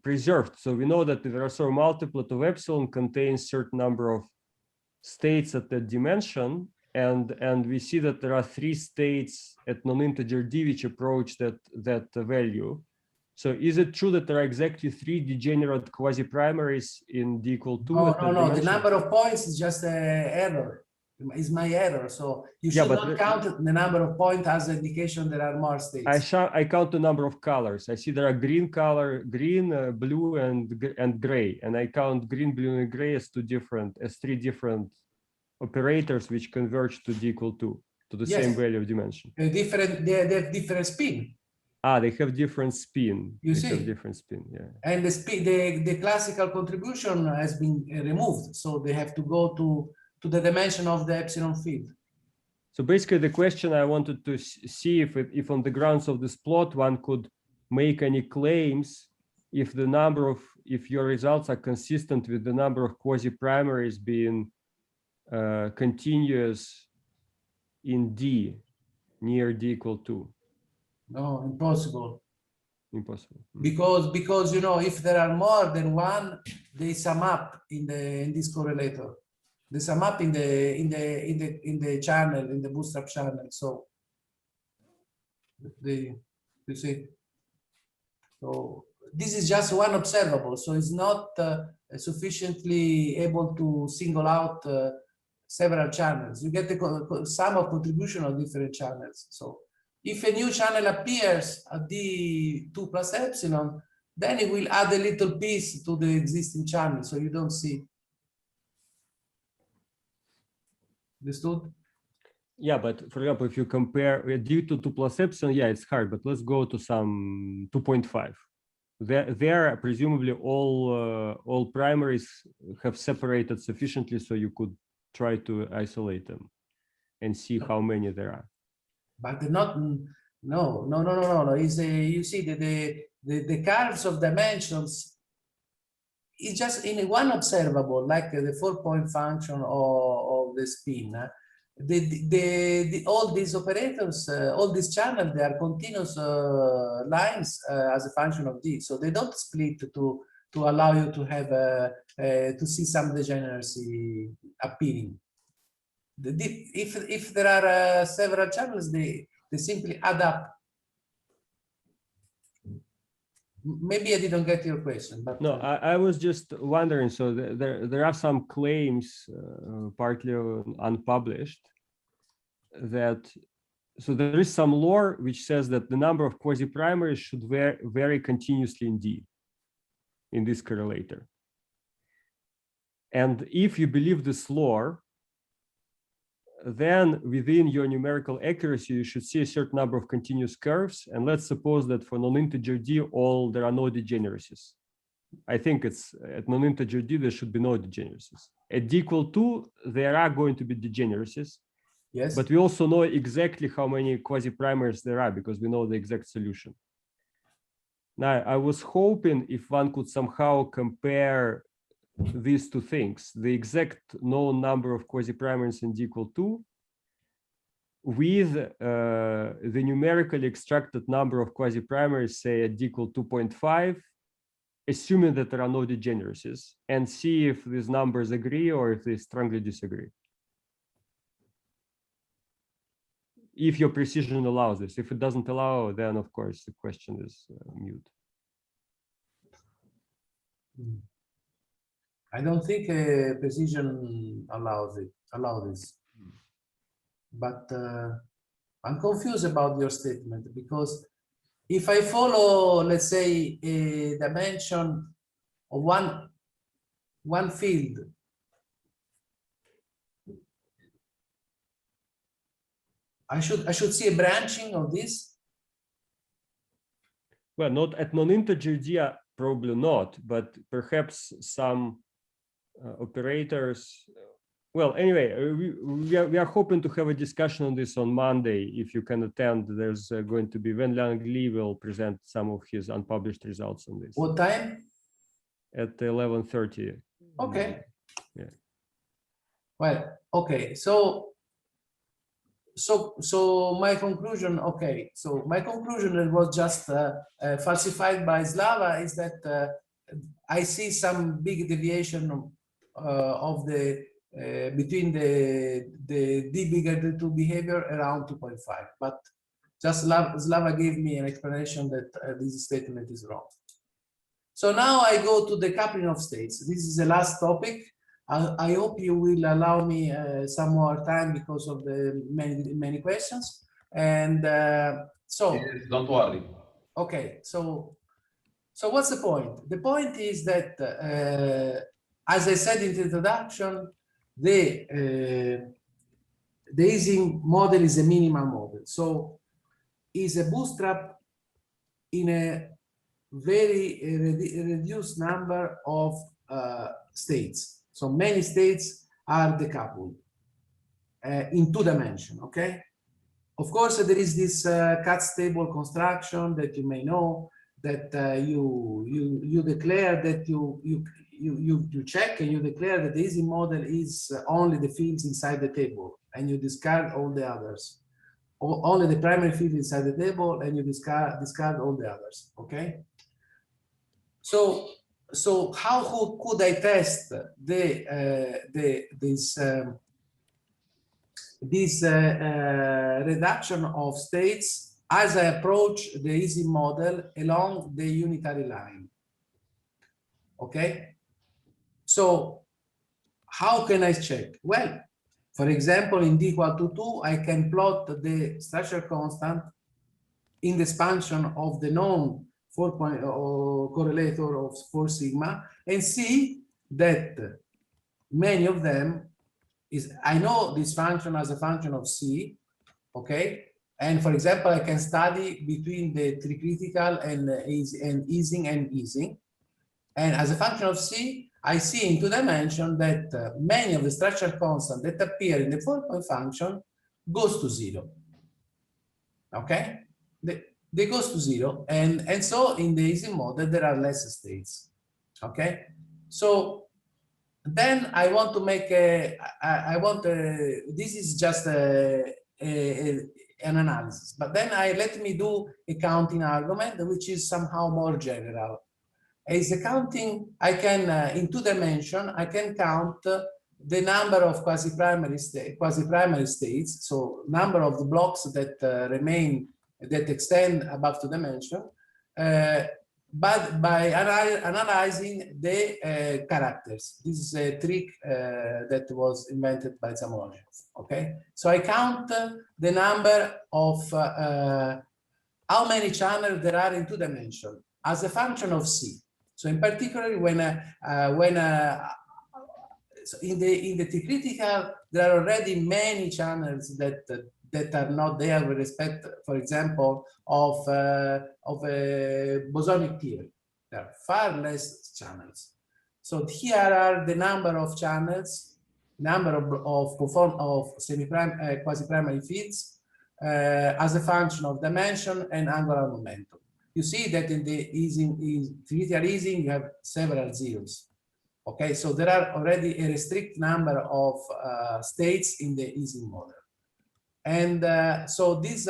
preserved? So we know that the Virasoro multiplet of epsilon contains certain number of states at that dimension, and we see that there are 3 states at non-integer d which approach that value. So is it true that there are exactly 3 degenerate quasi-primaries in d equal 2? No. The number of points is just an error. Is my error. So you should not count the number of points as an indication there are more states. I count the number of colors. I see there are green color, green, blue, and gray, and I count green, blue, and gray as 3 different operators which converge to d equal 2 to the same value of dimension. They have different spin. They have different spin. You see, different spin, yeah. And the spin, the classical contribution has been removed, so they have to go to the dimension of the epsilon field. So basically, the question I wanted to see if on the grounds of this plot one could make any claims if your results are consistent with the number of quasi-primaries being continuous in D near D equal 2. No, impossible. Impossible. Because you know, if there are more than one, they sum up in this correlator. They sum up in the channel, in the bootstrap channel. So you see. So this is just one observable. So it's not sufficiently able to single out several channels. You get the sum of contribution of different channels. So if a new channel appears at D2 plus epsilon, then it will add a little piece to the existing channel, so you don't see. Understood? Yeah, but for example, if you compare D2 to plus epsilon, yeah, it's hard, but let's go to some 2.5. There presumably all primaries have separated sufficiently so you could try to isolate them and see how many there are. But they're not. No. Is you see the curves of dimensions is just in one observable, like the 4-point function of the spin. All these operators, all these channels, they are continuous lines as a function of D. So they don't split to allow you to have to see some degeneracy appearing. If there are several channels, they simply add up. maybe I didn't get your question, but No, I was just wondering, so there are some claims, partly unpublished, that, so there is some lore which says that the number of quasi-primaries should vary continuously in D, in this correlator. And if you believe this lore, then within your numerical accuracy, you should see a certain number of continuous curves. And let's suppose that for non-integer D, there are no degeneracies. I think it's at non-integer D, there should be no degeneracies. At D equal 2, there are going to be degeneracies. yes, But we also know exactly how many quasi-primaries there are because we know the exact solution. Now, I was hoping if one could somehow compare these two things, the exact known number of quasi-primaries in D equal 2 with the numerically extracted number of quasi-primaries, say at D equal 2.5, assuming that there are no degeneracies, and see if these numbers agree or if they strongly disagree. If your precision allows this. If it doesn't allow, then of course the question is mute. I don't think precision allows this. But I'm confused about your statement because if I follow, let's say, a dimension of one field, I should see a branching of this. Well, not at non-integer D, probably not, but perhaps some operators. Well, anyway, we are hoping to have a discussion on this on Monday. If you can attend, there's going to be Wen-Liang Li will present some of his unpublished results on this. What time? At 11:30. Okay. Yeah. Well, okay. So my conclusion, okay. So my conclusion that was just falsified by Slava is that I see some big deviation of the between the D bigger than 2 behavior around 2.5, but just Slava gave me an explanation that this statement is wrong. So now I go to the coupling of states. This is the last topic. I hope you will allow me some more time because of the many questions. And so Yes, don't worry. okay, so what's the point? The point is that, as I said in the introduction, the Ising model is a minimal model. So is a bootstrap in a very reduced number of states. So many states are decoupled in 2 dimensions, okay? Of course, there is this cut stable construction that you may know, that you declare that you check and you declare that the Ising model is only the fields inside the table, and you discard all the others. Only the primary field inside the table, and you discard all the others. Okay. So how could I test this reduction of states as I approach the Ising model along the unitary line? Okay. So how can I check? Well, for example, in D equal to 2, I can plot the structure constant in the expansion of the known 4-point correlator of 4 sigma and see that many of them is, I know this function as a function of C, okay? And for example, I can study between the tricritical and Ising and Ising. And as a function of C, I see in 2 dimensions that many of the structure constants that appear in the 4-point function goes to 0. Okay? They goes to 0. And so in the Ising model, there are less states. Okay? So then I want to make this is just an analysis, but then let me do a counting argument, which is somehow more general. As a counting, I can, in 2 dimensions, I can count the number of quasi-primary states, so number of the blocks that remain, that extend above 2 dimensions, but by analyzing the characters. This is a trick that was invented by Zamolov. Okay, so I count the number of how many channels there are in 2 dimensions as a function of C. So in particular, so in the T-critical, there are already many channels that are not there with respect, for example, of a bosonic theory. There are far less channels. So here are the number of channels, number of semi-prime, quasi-primary fields as a function of dimension and angular momentum. You see that in the critical Ising, you have several zeros. Okay, so there are already a restricted number of states in the Ising model. And so these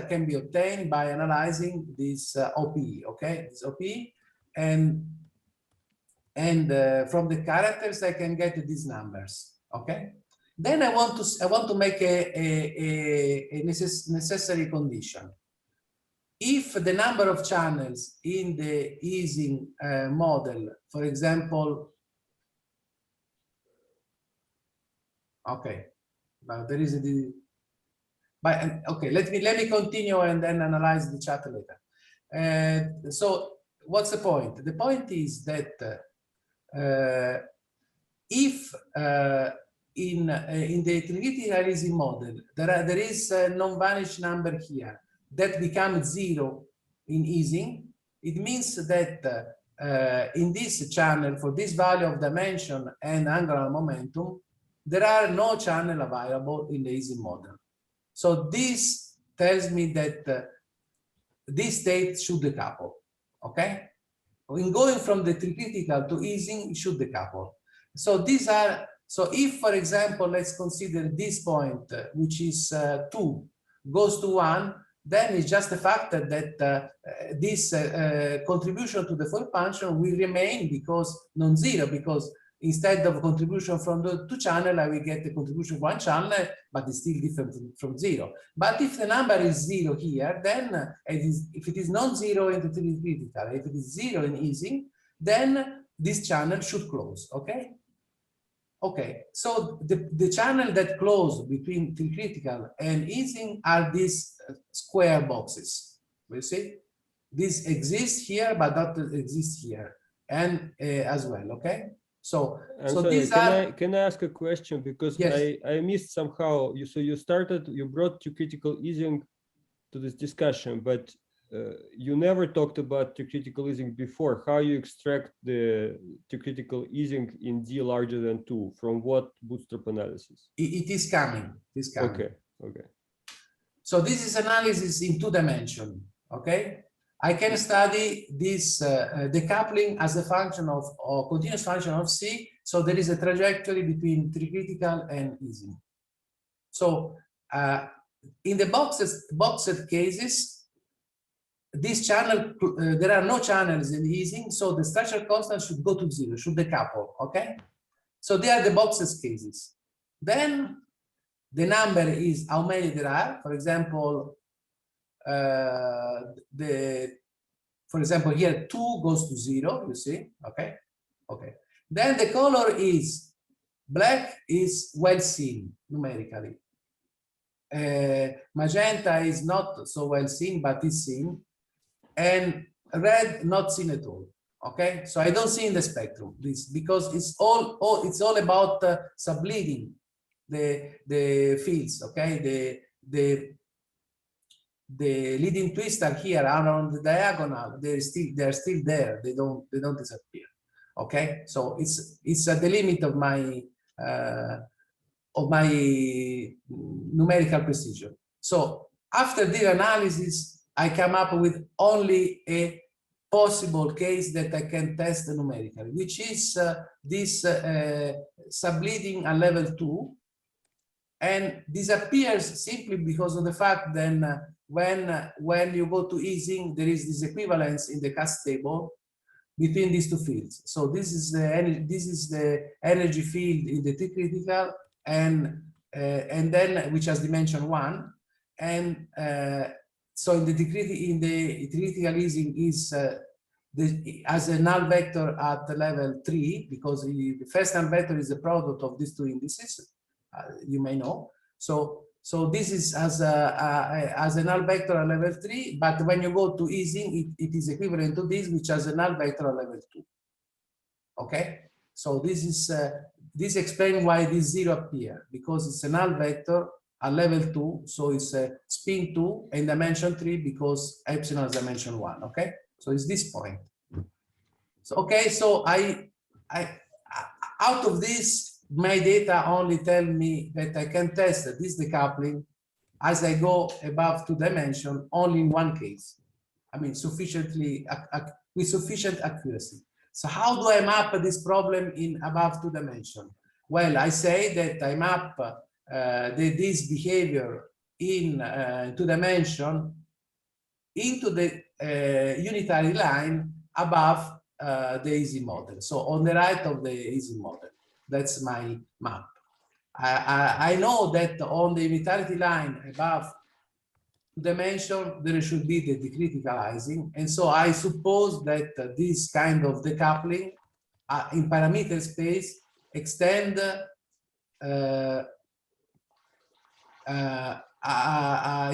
can be obtained by analyzing this OPE, okay, this OPE, and from the characters I can get these numbers, okay. Then I want to make a necessary condition. If the number of channels in the Ising model, for example, okay, but there is a okay, let me continue and then analyze the chat later. So what's the point? The point is that if in the critical Ising model there is a non-vanished number here that becomes 0 in Ising, it means that in this channel, for this value of dimension and angular momentum, there are no channel available in the Ising model. So this tells me that this state should decouple, okay? In going from the critical to Ising, it should decouple. So these are, so if, for example, let's consider this point, which is 2, goes to 1, then it's just the fact that this contribution to the full function will remain because non-zero, because instead of contribution from the 2 channel, I will get the contribution from 1 channel, but it's still different from 0. But if the number is 0 here, then if it is non-zero in the critical, if it is 0 in Ising, then this channel should close, okay? Okay, so the channel that close between critical and Ising are these square boxes. You see, this exists here, but not exists here, and as well. Okay, so these are. Can I ask a question, because yes. I missed somehow. You brought critical Ising to this discussion, but you never talked about critical Ising before. How you extract the critical Ising in D larger than 2? From what bootstrap analysis? It is coming. It is coming. Okay. Okay. So this is analysis in 2 dimensions. Okay. I can study this decoupling as a function of or continuous function of C. So there is a trajectory between critical and Ising. So in the boxed cases, this channel, there are no channels in Ising, so the structure constant should go to 0, should decouple, okay? So they are the boxes cases. Then the number is how many there are. For example, for example, here 2 goes to 0, you see, okay? Okay. Then the color is black is well seen numerically. Magenta is not so well seen, but is seen. And red not seen at all. Okay, so I don't see in the spectrum this because it's all about subleading the fields. Okay, the leading twister here are on the diagonal. They're still there. They don't disappear. Okay, so it's at the limit of my numerical precision. So after the analysis, I come up with only a possible case that I can test numerically, which is this subleading at level 2, and disappears simply because of the fact then when you go to Ising, there is this equivalence in the cast table between these 2 fields. So this is the energy field in the T critical, and then which has dimension 1, and so in the critical Ising is as a null vector at level 3, because the first null vector is the product of these two indices, you may know. So this is as a null vector at level 3, but when you go to Ising, it is equivalent to this, which has a null vector at level 2. Okay, so this explains why this 0 appear, because it's a null vector at level 2, so it's a spin 2 and dimension 3 because epsilon is dimension 1. Okay, so it's this point. So okay, so I out of this, my data only tell me that I can test this decoupling as I go above 2 dimensions only in one case. I mean, with sufficient accuracy. So how do I map this problem in above 2 dimensions? Well, I say that I map this behavior in 2 dimensions into the unitary line above the Ising model. So on the right of the Ising model, that's my map. I know that on the unitarity line above 2 dimensions, there should be the critical Ising. And so I suppose that this kind of decoupling in parameter space extend in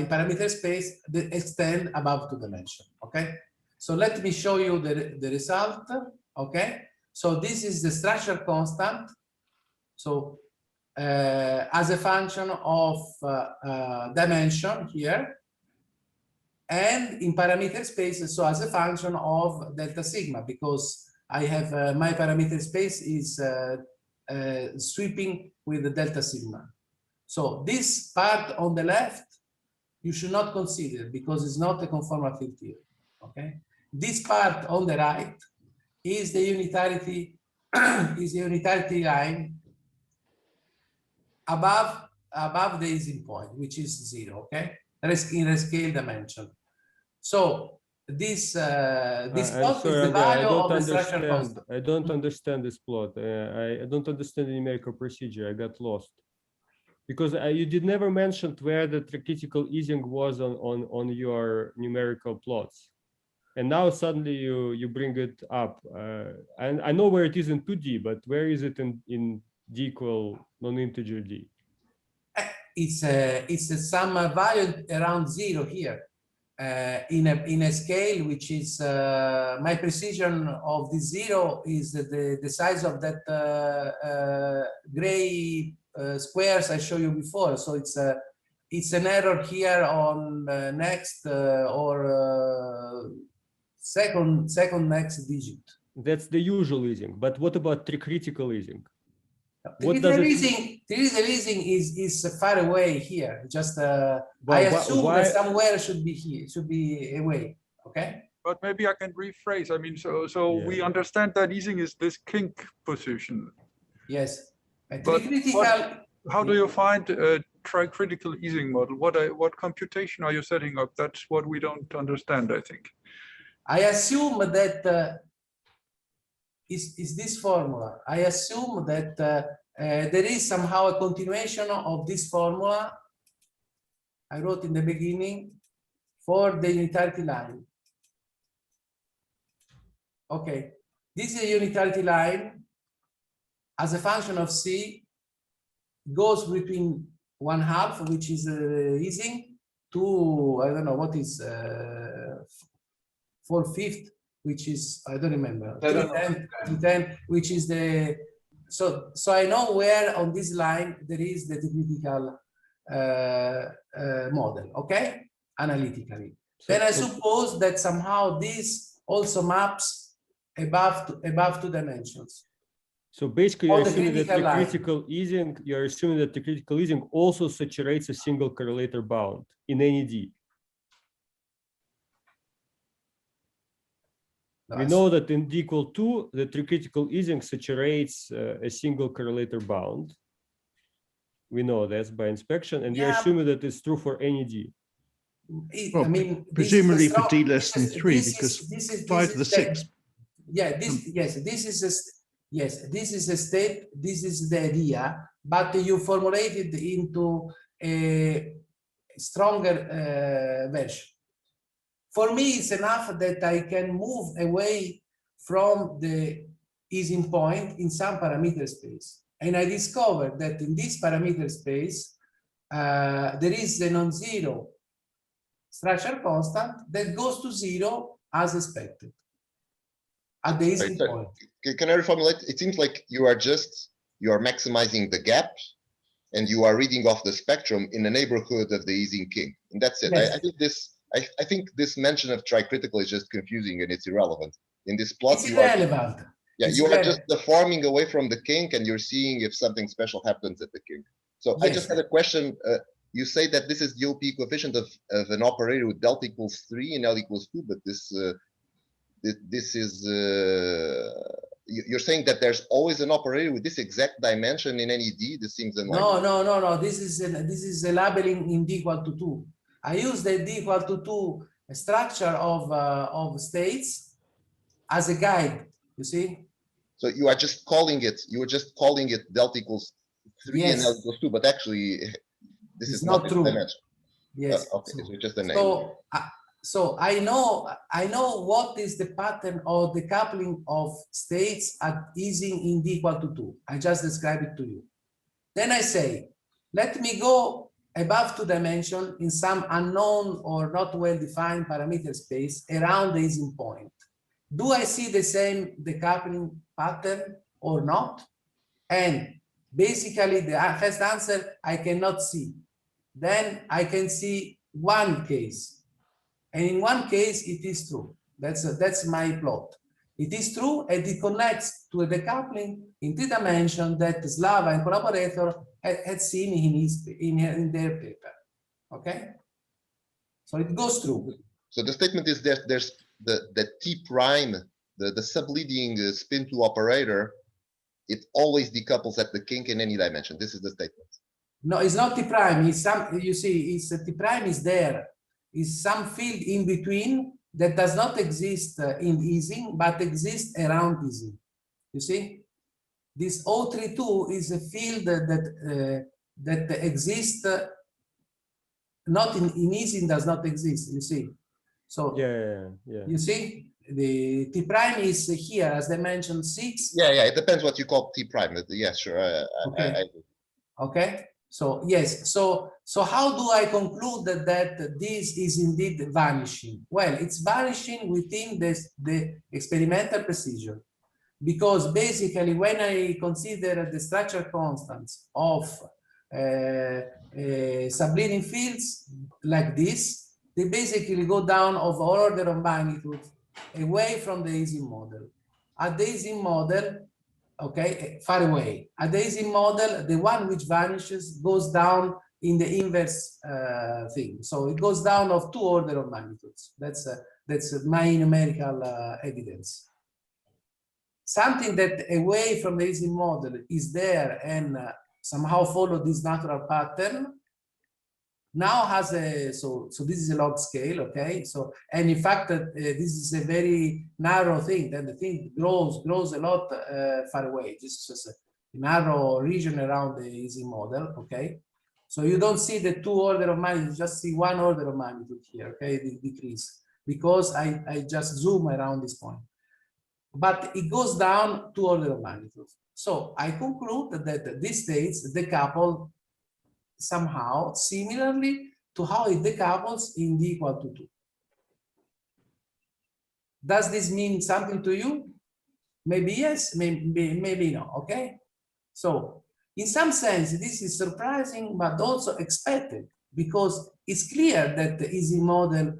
parameter space extend above 2 dimensions. Okay, so let me show you the result. Okay, so this is the structure constant. So as a function of dimension here, and in parameter space, so as a function of delta sigma, because I have my parameter space is sweeping with the delta sigma. So this part on the left, you should not consider because it's not a conformal field theory. Okay, this part on the right is the unitarity line above the Ising point, which is 0. Okay, in a scale dimension. So this plot is the value of the structure constant. I don't understand this plot. I don't understand the numerical procedure. I got lost because you did never mention where the critical Ising was on your numerical plots, and now suddenly you bring it up. And I know where it is in 2D, but where is it in d equal non-integer d? It's some value around 0 here. In a scale which is my precision of the 0 is the size of that gray squares I showed you before. So it's an error here on next or second next digit. That's the usual Ising, but what about tricritical Ising? Tricritical Ising is far away here. Just I assume that somewhere should be here, should be away. Okay. But maybe I can rephrase. I mean, so yeah. We understand that Ising is this kink position. Yes. How do you find a tricritical Ising model? What computation are you setting up? That's what we don't understand, I think. I assume that is this formula. I assume that there is somehow a continuation of this formula I wrote in the beginning for the unitarity line. Okay, this is a unitarity line as a function of C goes between 1/2, which is Ising, to I don't know what is 4/5, which is I don't remember 310, which is the so I know where on this line there is the critical model. Okay, analytically. Then I suppose that somehow this also maps above 2 dimensions. So basically, you're assuming that the critical Ising, you're assuming that the critical Ising also saturates a single correlator bound in any D. We know that in D equal 2, the tricritical Ising saturates a single correlator bound. We know that's by inspection, and you're assuming that it's true for any D. Well, I mean, presumably for D less than 3, because 5 to the 6. Yeah, this is a step, this is the idea, but you formulate it into a stronger version. For me, it's enough that I can move away from the Ising point in some parameter space. And I discovered that in this parameter space, there is a non-zero structure constant that goes to 0 as expected at the Ising point. Can I reformulate? It seems like you are maximizing the gap, and you are reading off the spectrum in the neighborhood of the Ising king, and that's it. Yes. I think this mention of tricritical is just confusing and it's irrelevant. In this plot, It's irrelevant. you are just deforming away from the king, and you're seeing if something special happens at the king. So I just had a question. You say that this is the OP coefficient of an operator with delta equals 3 and L equals 2, but this is you're saying that there's always an operator with this exact dimension in any D. This seems unlikely. No. This is a labeling in D equal to 2. I use the D equal to 2 structure of states as a guide. You see. So you are just calling it. You were just calling it delta equals 3 and L equals 2, but actually, this is not true. Dimension. Yes. Okay, so it's just a name. So I know what is the pattern of the decoupling of states at Ising in D equal to 2. I just described it to you. Then I say, let me go above 2 dimension in some unknown or not well-defined parameter space around the Ising point. Do I see the same decoupling pattern or not? And basically the first answer I cannot see. Then I can see one case. And in one case, it is true. That's my plot. It is true, and it connects to a decoupling in 3 dimensions that Slava and collaborator had seen in their paper. Okay? So it goes through. So the statement is that there's the T prime, the subleading spin 2 operator, it always decouples at the kink in any dimension. This is the statement. No, it's not T prime. It's some, you see, it's T prime is there. Is some field in between that does not exist in Ising, but exists around Ising. You see, this O32 is a field that exists not in Ising, does not exist. You see, so yeah. You see, the T prime is here as dimension 6. Yeah. It depends what you call T prime. Yeah, sure. Okay. Okay. So yes, so how do I conclude that this is indeed vanishing? Well, it's vanishing within the experimental procedure, because basically when I consider the structure constants of subleading fields like this, they basically go down of order of magnitude away from the Ising model. At the Ising model, okay, far away. At the Ising model, the one which vanishes goes down in the inverse thing. So it goes down of 2 order of magnitudes. That's my numerical evidence. Something that away from the Ising model is there and somehow follow this natural pattern now has a, so this is a log scale, okay? So, and in fact, this is a very narrow thing, then the thing grows a lot far away. This is just a narrow region around the Ising model, okay? So you don't see the 2 order of magnitude, you just see 1 order of magnitude here, okay? The decrease, because I just zoom around this point. But it goes down 2 order of magnitude. So I conclude that these states decouple somehow similarly to how it decouples in D equal to 2. Does this mean something to you? Maybe yes, maybe no, okay? So in some sense, this is surprising, but also expected, because it's clear that the Ising model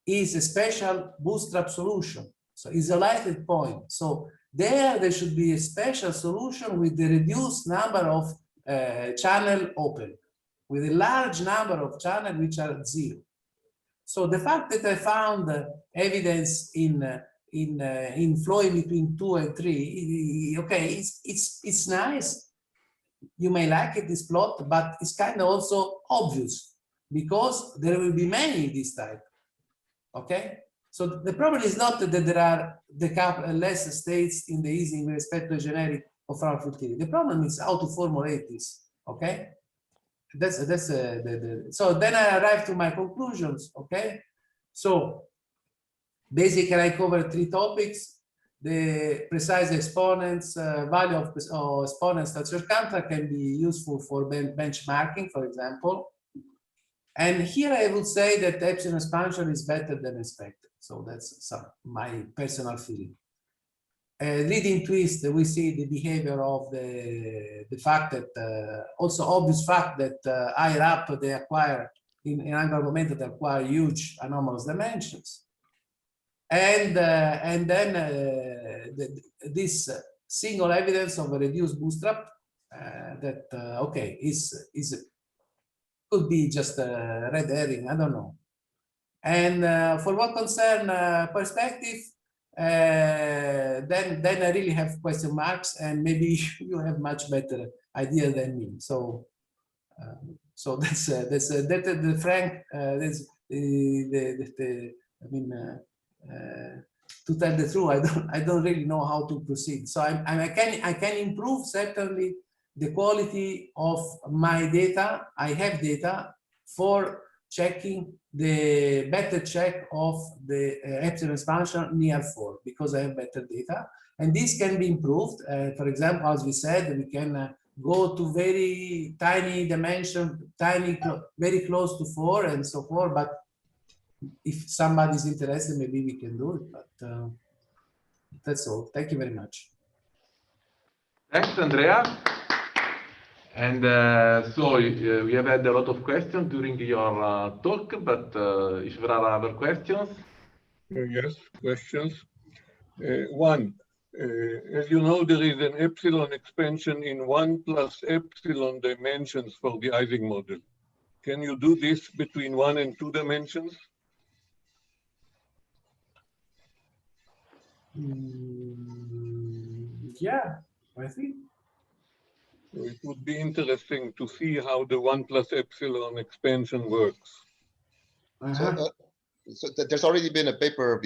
is a special bootstrap solution, so isolated point. So there should be a special solution with the reduced number of channel open, with a large number of channels which are 0. So the fact that I found evidence in flowing between 2 and 3, okay, it's nice. You may like it, this plot, but it's kind of also obvious because there will be many this type. Okay, so the problem is not that there are less states in the Ising with respect to a generic of Frankfurt theory. The problem is how to formulate this. Okay. So then I arrive to my conclusions, okay? So Basically, I cover 3 topics. The precise exponents, value of exponents structure counter can be useful for benchmarking, for example. And here I would say that epsilon expansion is better than expected. So that's my personal feeling. Leading twist, we see the behavior of the fact that also obvious fact that higher up they acquire in angular momentum, they acquire huge anomalous dimensions. And then this single evidence of a reduced bootstrap that okay is could be just a red herring, I don't know. And for what concern perspective, then I really have question marks, and maybe you have much better idea than me. So so that's the Frank. That's I mean. To tell the truth, I don't really know how to proceed. So I can improve certainly the quality of my data. I have data for checking the better check of the epsilon expansion near 4 because I have better data, and this can be improved. For example, as we said, we can go to very tiny dimension, very close to 4 and so forth, but if somebody's interested, maybe we can do it, but that's all. Thank you very much. Thanks, Andrea. And so we have had a lot of questions during your talk, but if there are other questions? Yes, questions. One, as you know, there is an epsilon expansion in 1 plus epsilon dimensions for the Ising model. Can you do this between 1 and 2 dimensions? Yeah, I think. It would be interesting to see how the 1 plus epsilon expansion works. So there's already been a paper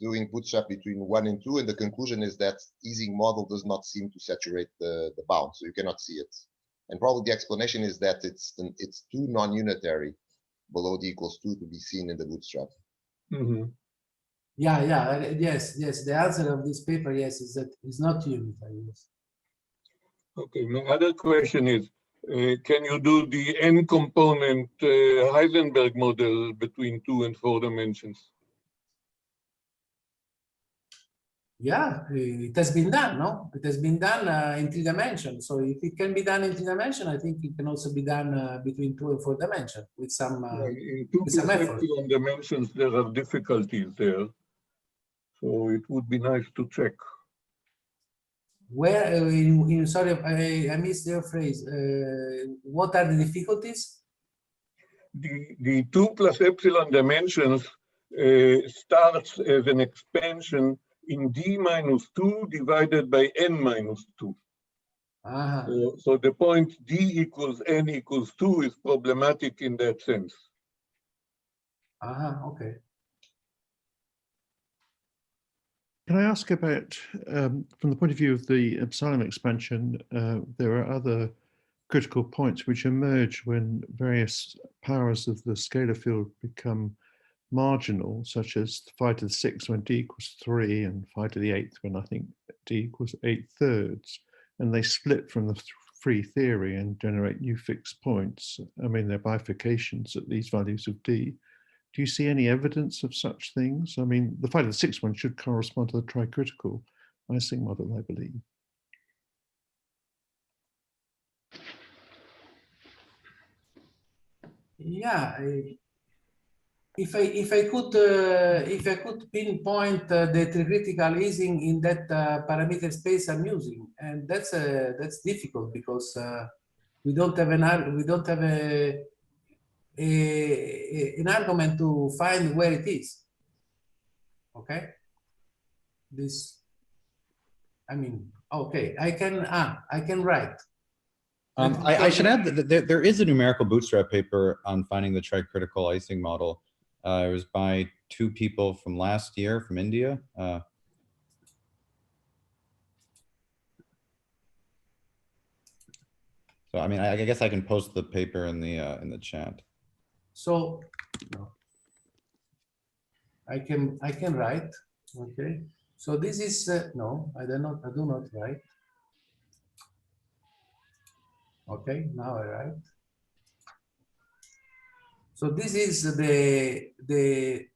doing bootstrap between 1 and 2, and the conclusion is that Ising model does not seem to saturate the bound, so you cannot see it. And probably the explanation is that it's too non-unitary below d equals 2 to be seen in the bootstrap. Mm-hmm. Yes. The answer of this paper, yes, is that it's not unitary. Yes. Okay, my other question is, can you do the n-component Heisenberg model between 2 and 4 dimensions? Yeah, it has been done, no? It has been done in 3 dimensions. So if it can be done in 3 dimensions, I think it can also be done between 2 and 4 dimensions with some in 2 plus epsilon dimensions, there are difficulties there. So it would be nice to check. Where, sorry, I missed your phrase. What are the difficulties? The 2 plus epsilon dimensions starts as an expansion in d minus 2 divided by n minus 2. So the point d equals n equals 2 is problematic in that sense. Okay. Can I ask about, from the point of view of the epsilon expansion, there are other critical points which emerge when various powers of the scalar field become marginal, such as phi to the 6th when d equals 3 and phi to the 8th when I think d equals 8/3, and they split from the free theory and generate new fixed points. I mean, they're bifurcations at these values of d. Do you see any evidence of such things? I mean, the phi to the 6th one should correspond to the tricritical Ising model, I believe. Yeah, if I could pinpoint the tricritical Ising in that parameter space I'm using, and that's difficult because we don't have an argument to find where it is. Okay. This, I mean, okay, I can write. I should add that there is a numerical bootstrap paper on finding the tricritical Ising model. It was by 2 people from last year from India. So I mean, I guess I can post the paper in the chat. So I can write. Okay. So this is no, I do not write. Okay, now I write. So this is the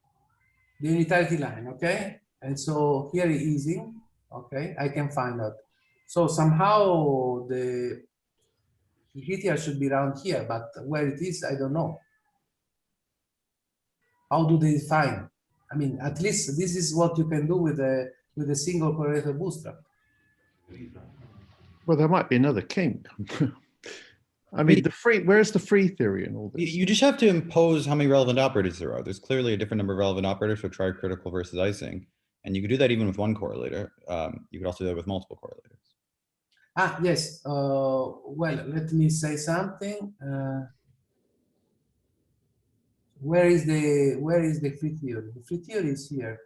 unitarity line, okay? And so here is Ising, okay? I can find out. So somehow the here should be around here, but where it is, I don't know. How do they define? I mean, at least this is what you can do with a single correlator bootstrap. Well, there might be another kink. I mean, where's the free theory in all this? You just have to impose how many relevant operators there are. There's clearly a different number of relevant operators for tricritical versus Ising. And you could do that even with one correlator. You could also do that with multiple correlators. Ah, yes. Well, let me say something. Where is the free theory? The free theory is here.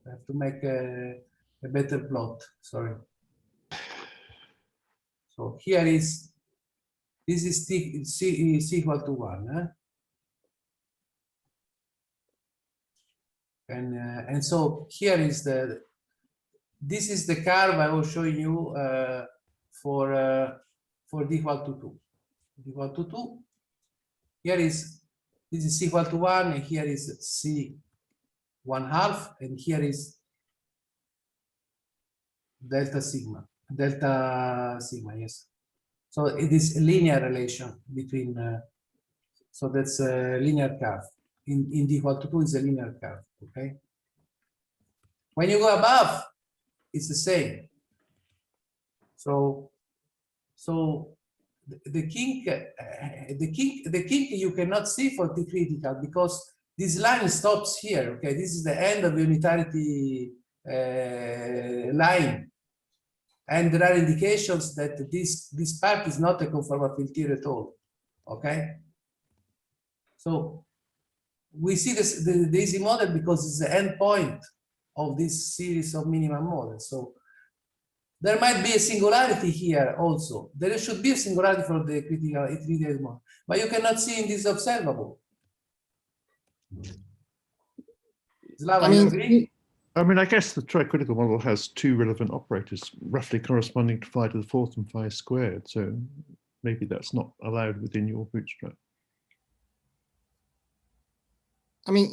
I have to make a better plot. Sorry. So here is this is C equal to 1. And so here is this is the curve I will show you for d equal to 2. D equal to 2. Here is this is C equal to 1, and here is C 1/2, and here is delta sigma, yes. So it is a linear relation between, so that's a linear curve. In d equal to 2 is a linear curve, okay? When you go above, it's the same. So the kink you cannot see for T critical because this line stops here. Okay, this is the end of the unitarity line, and there are indications that this part is not a conformal filter at all. Okay, so we see this the Ising model because it's the end point of this series of minimum models. So there might be a singularity here also. There should be a singularity for the critical model, but you cannot see in this observable. Slava, you agree? I mean, I guess the tricritical model has two relevant operators roughly corresponding to phi to the fourth and phi squared. So maybe that's not allowed within your bootstrap. I mean,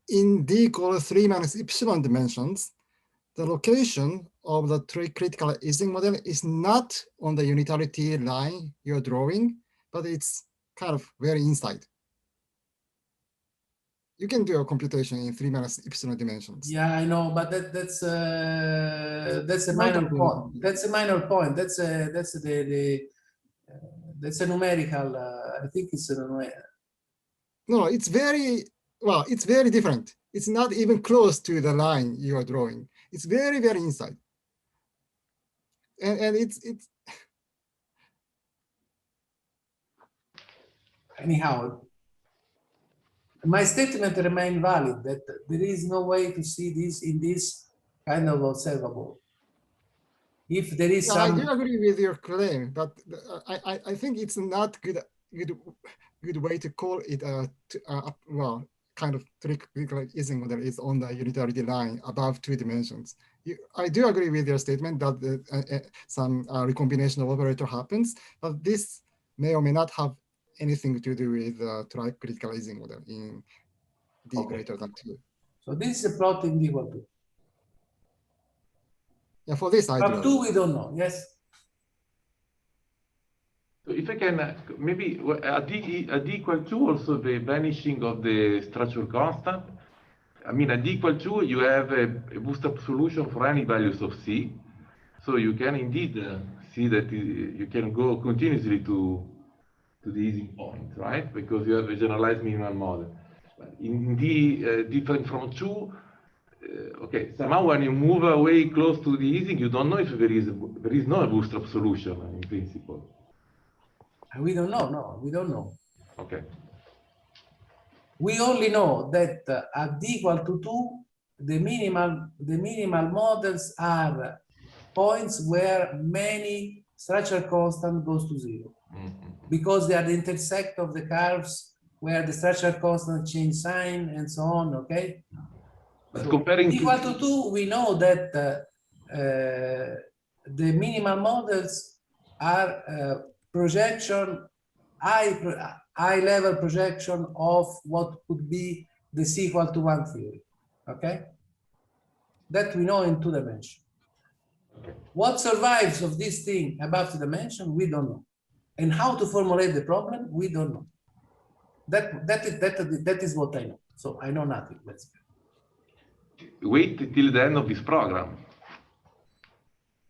in D equals 3 minus epsilon dimensions, the location of the tricritical Ising model is not on the unitarity line you're drawing, but it's kind of very inside. You can do a computation in 3 minus epsilon dimensions. Yeah, I know, but that's a minor point. That's a minor point. That's a numerical. I think it's a numerical. No, it's very well. It's very different. It's not even close to the line you are drawing. It's very, very inside. And it's anyhow, my statement remains valid that there is no way to see this in this kind of observable. If there is some, I do agree with your claim, but I think it's not good way to call it well, kind of tricritical Ising model is on the unitarity line above 2 dimensions. I do agree with your statement that some recombination of operator happens, but this may or may not have anything to do with tricritical Ising model in D greater than 2. So this is a plot in D equal 2. Yeah, for this I do. Up 2 we don't know. Yes. So if I can, maybe at D equal 2 also the vanishing of the structure constant. I mean, at D equal 2 you have a bootstrap solution for any values of C. So you can indeed see that you can go continuously to the Ising point, right? Because you have a generalized minimum model. In D different from 2, okay, somehow when you move away close to the Ising, you don't know if there is no bootstrap solution in principle. We don't know. No, we don't know. Okay. We only know that at D equal to 2, the minimal models are points where many structure constant goes to 0. Mm-hmm. Because they are the intersect of the curves where the structural constant change sign and so on, okay? But So comparing equal to 2, we know that the minimal models are projection, high level projection of what could be the C equal to 1 theory, okay? That we know in 2 dimensions. What survives of this thing above 2 dimensions, we don't know. And how to formulate the problem, we don't know. That is what I know. So I know nothing, basically. Wait till the end of this program.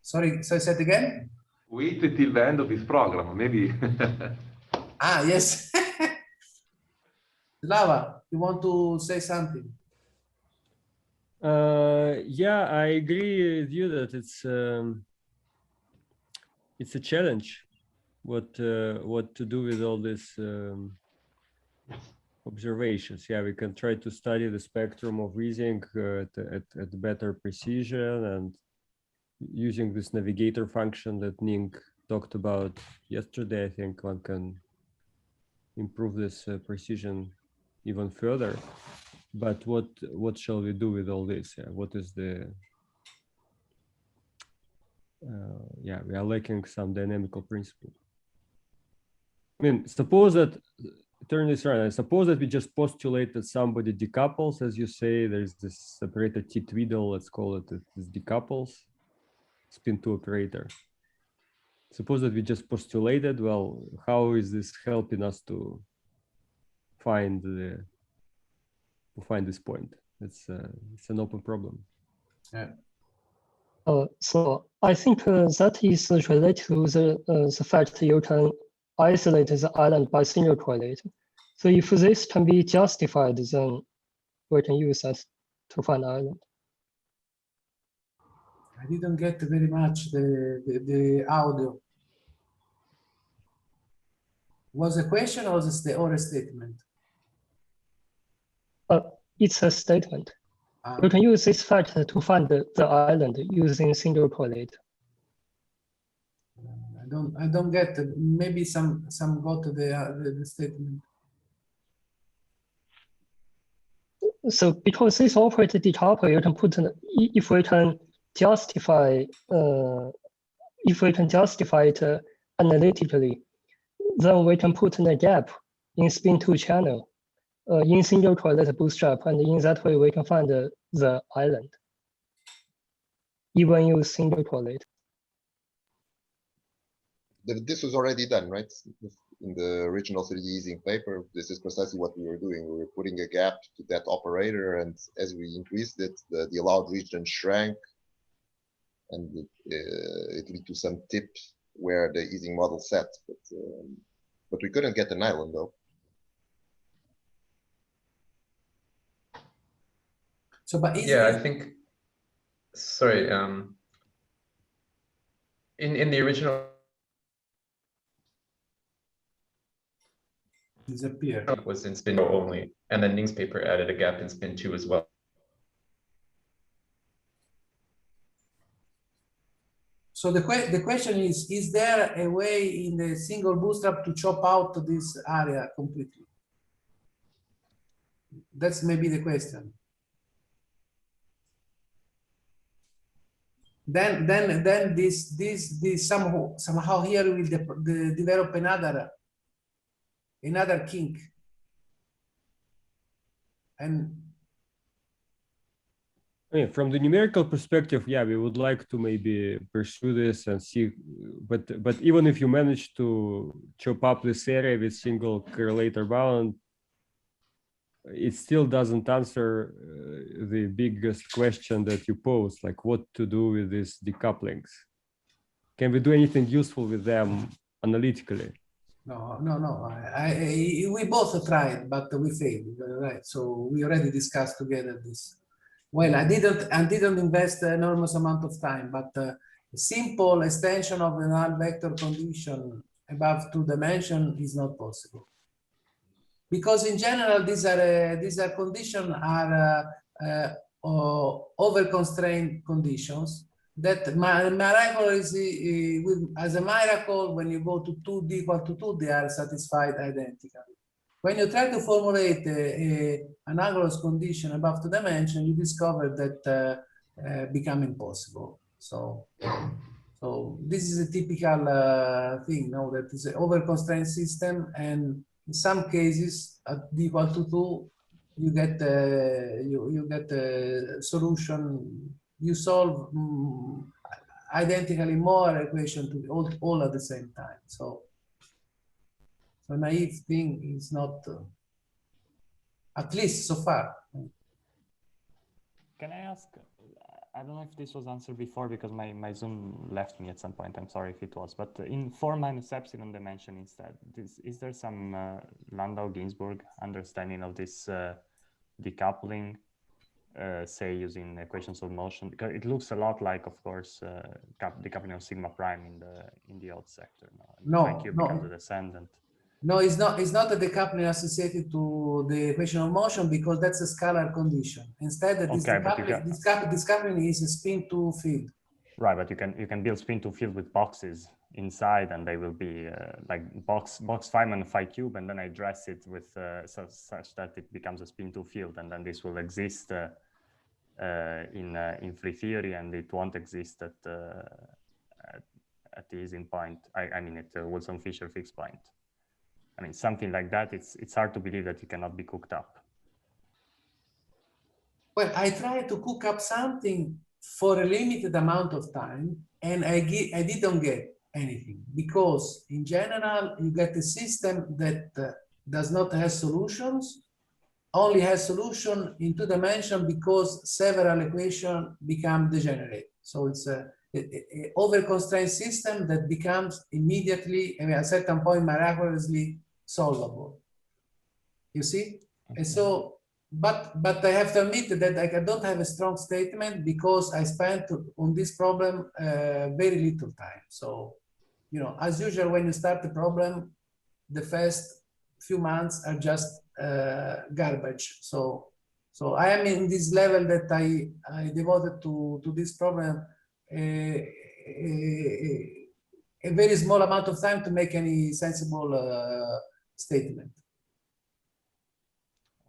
Sorry, so I said again? Wait till the end of this program, maybe. Ah, yes. Lava, you want to say something? Yeah, I agree with you that it's a challenge what to do with all these observations. Yeah, we can try to study the spectrum of Ising at better precision, and using this navigator function that Ning talked about yesterday, I think one can improve this precision even further. But what shall we do with all this? Yeah, what is the yeah, we are lacking some dynamical principle. I mean, suppose that, turn this around, I suppose that we just postulate that somebody decouples, as you say, there's this operator T-twiddle, let's call it, this decouples, spin 2 operator. Suppose that we just postulated, well, how is this helping us to find this point? It's an open problem. Yeah. So I think that is related to the fact you can isolate the island by single correlator. So if this can be justified, then we can use that to find island. I didn't get very much the audio. Was a question or a statement? It's a statement. You can use this fact to find the island using single correlator. I don't get it. Maybe some got the statement. So because this operator decouple, you can put if we can justify it analytically, then we can put in a gap in spin 2 channel in single correlator bootstrap, and in that way we can find the island, even use single correlator. This was already done, right? In the original 3D Ising paper, this is precisely what we were doing. We were putting a gap to that operator, and as we increased it, the allowed region shrank, and it led to some tip where the Ising model set. But we couldn't get an island though. So, but yeah, I think. Sorry. In the original. Disappear. Was in spin 0 only, and then Ning's paper added a gap in spin 2 as well. So the question is there a way in the single bootstrap to chop out this area completely? That's maybe the question. Then this somehow here will develop another kink. And I mean, from the numerical perspective, yeah, we would like to maybe pursue this and see, but even if you manage to chop up this area with single correlator bound, it still doesn't answer the biggest question that you pose, like what to do with these decouplings. Can we do anything useful with them analytically? No. We both tried, but we failed, right? So we already discussed together this. Well, I didn't invest an enormous amount of time, but a simple extension of the null-vector condition above 2 dimensions is not possible. Because in general, these conditions are over-constrained conditions that miraculously, as a miracle, when you go to 2D equal to 2, they are satisfied identically. when you try to formulate an analogous condition above 2 dimensions, you discover that become impossible. So this is a typical thing, no, that is an over-constrained system, and in some cases at d equal to 2, you get you get a solution. You solve identically more equation to all at the same time. So the naive thing is not, at least so far. Can I ask? I don't know if this was answered before because my Zoom left me at some point. I'm sorry if it was, but in 4 minus epsilon dimension instead, is there some Landau-Ginzburg understanding of this decoupling, say using equations of motion? Because it looks a lot like, of course, decoupling of sigma prime in the odd sector. No, becomes a descendant. No, it's not. It's not a decoupling associated to the equation of motion because that's a scalar condition. Instead, this decoupling is a spin-to field. Right, but you can build spin-to field with boxes inside, and they will be like box phi minus phi cube, and then I dress it with such that it becomes a spin-to field, and then this will exist in free theory, and it won't exist at the Ising point. I mean, at the Wilson-Fisher fixed point. I mean, something like that, it's hard to believe that it cannot be cooked up. Well, I tried to cook up something for a limited amount of time, and I didn't get anything, because in general, you get a system that does not have solutions, only has solution in 2 dimensions because several equations become degenerate. So it's a over-constrained system that becomes immediately, I mean, at a certain point, miraculously solvable. You see? Okay. And so, but I have to admit that I don't have a strong statement because I spent on this problem very little time. So, you know, as usual, when you start the problem, the first few months are just garbage. So I am in this level that I devoted to this problem a very small amount of time to make any sensible statement.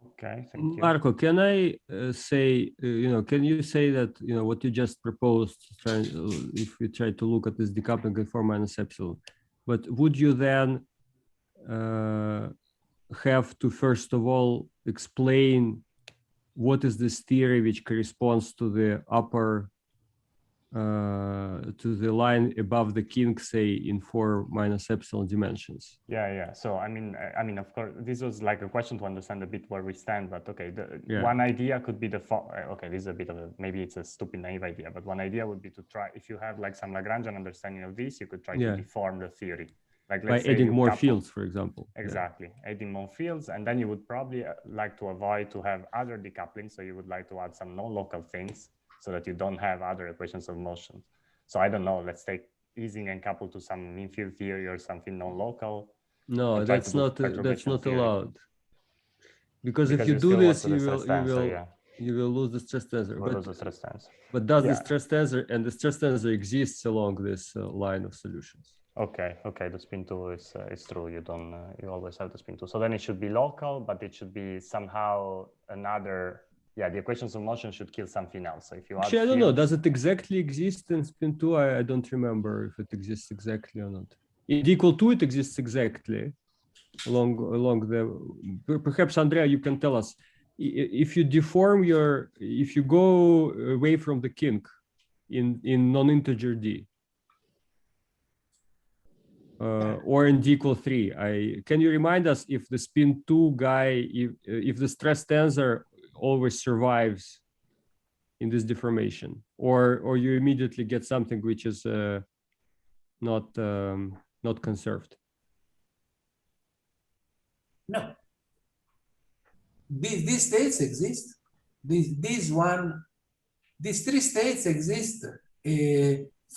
Okay, thank you. Marco, can I say, can you say that, what you just proposed, if we try to look at this decoupling in 4 minus epsilon, but would you then have to, first of all, explain what is this theory which corresponds to the upper, to the line above the kink, say, in 4 minus epsilon dimensions? Yeah. So I mean, of course, this was like a question to understand a bit where we stand. But okay, one idea could be okay, this is a bit of maybe it's a stupid naive idea, but one idea would be to try, if you have like some Lagrangian understanding of this, you could try to deform the theory. Like, let's say adding more fields, for example. Exactly, adding more fields, and then you would probably like to avoid to have other decoupling. So you would like to add some non-local things, so that you don't have other equations of motion. So I don't know, let's take Ising and couple to some mean field theory or something non-local. No, that's not allowed. Because if you do this, you will lose the stress tensor. But does the stress tensor, and the stress tensor exists along this line of solutions? Okay, the spin 2 is true. You don't, you always have the spin 2. So then it should be local, but it should be somehow another. Yeah, the equations of motion should kill something else. So if you actually, I don't know, does it exactly exist in spin 2? I don't remember if it exists exactly or not. In d equal 2, it exists exactly along the. Perhaps Andrea, you can tell us if you deform if you go away from the kink in non-integer d. Or in d equal 3. Can you remind us if the spin 2 guy, if the stress tensor always survives in this deformation, or you immediately get something which is not conserved? No. These states exist. These 3 states exist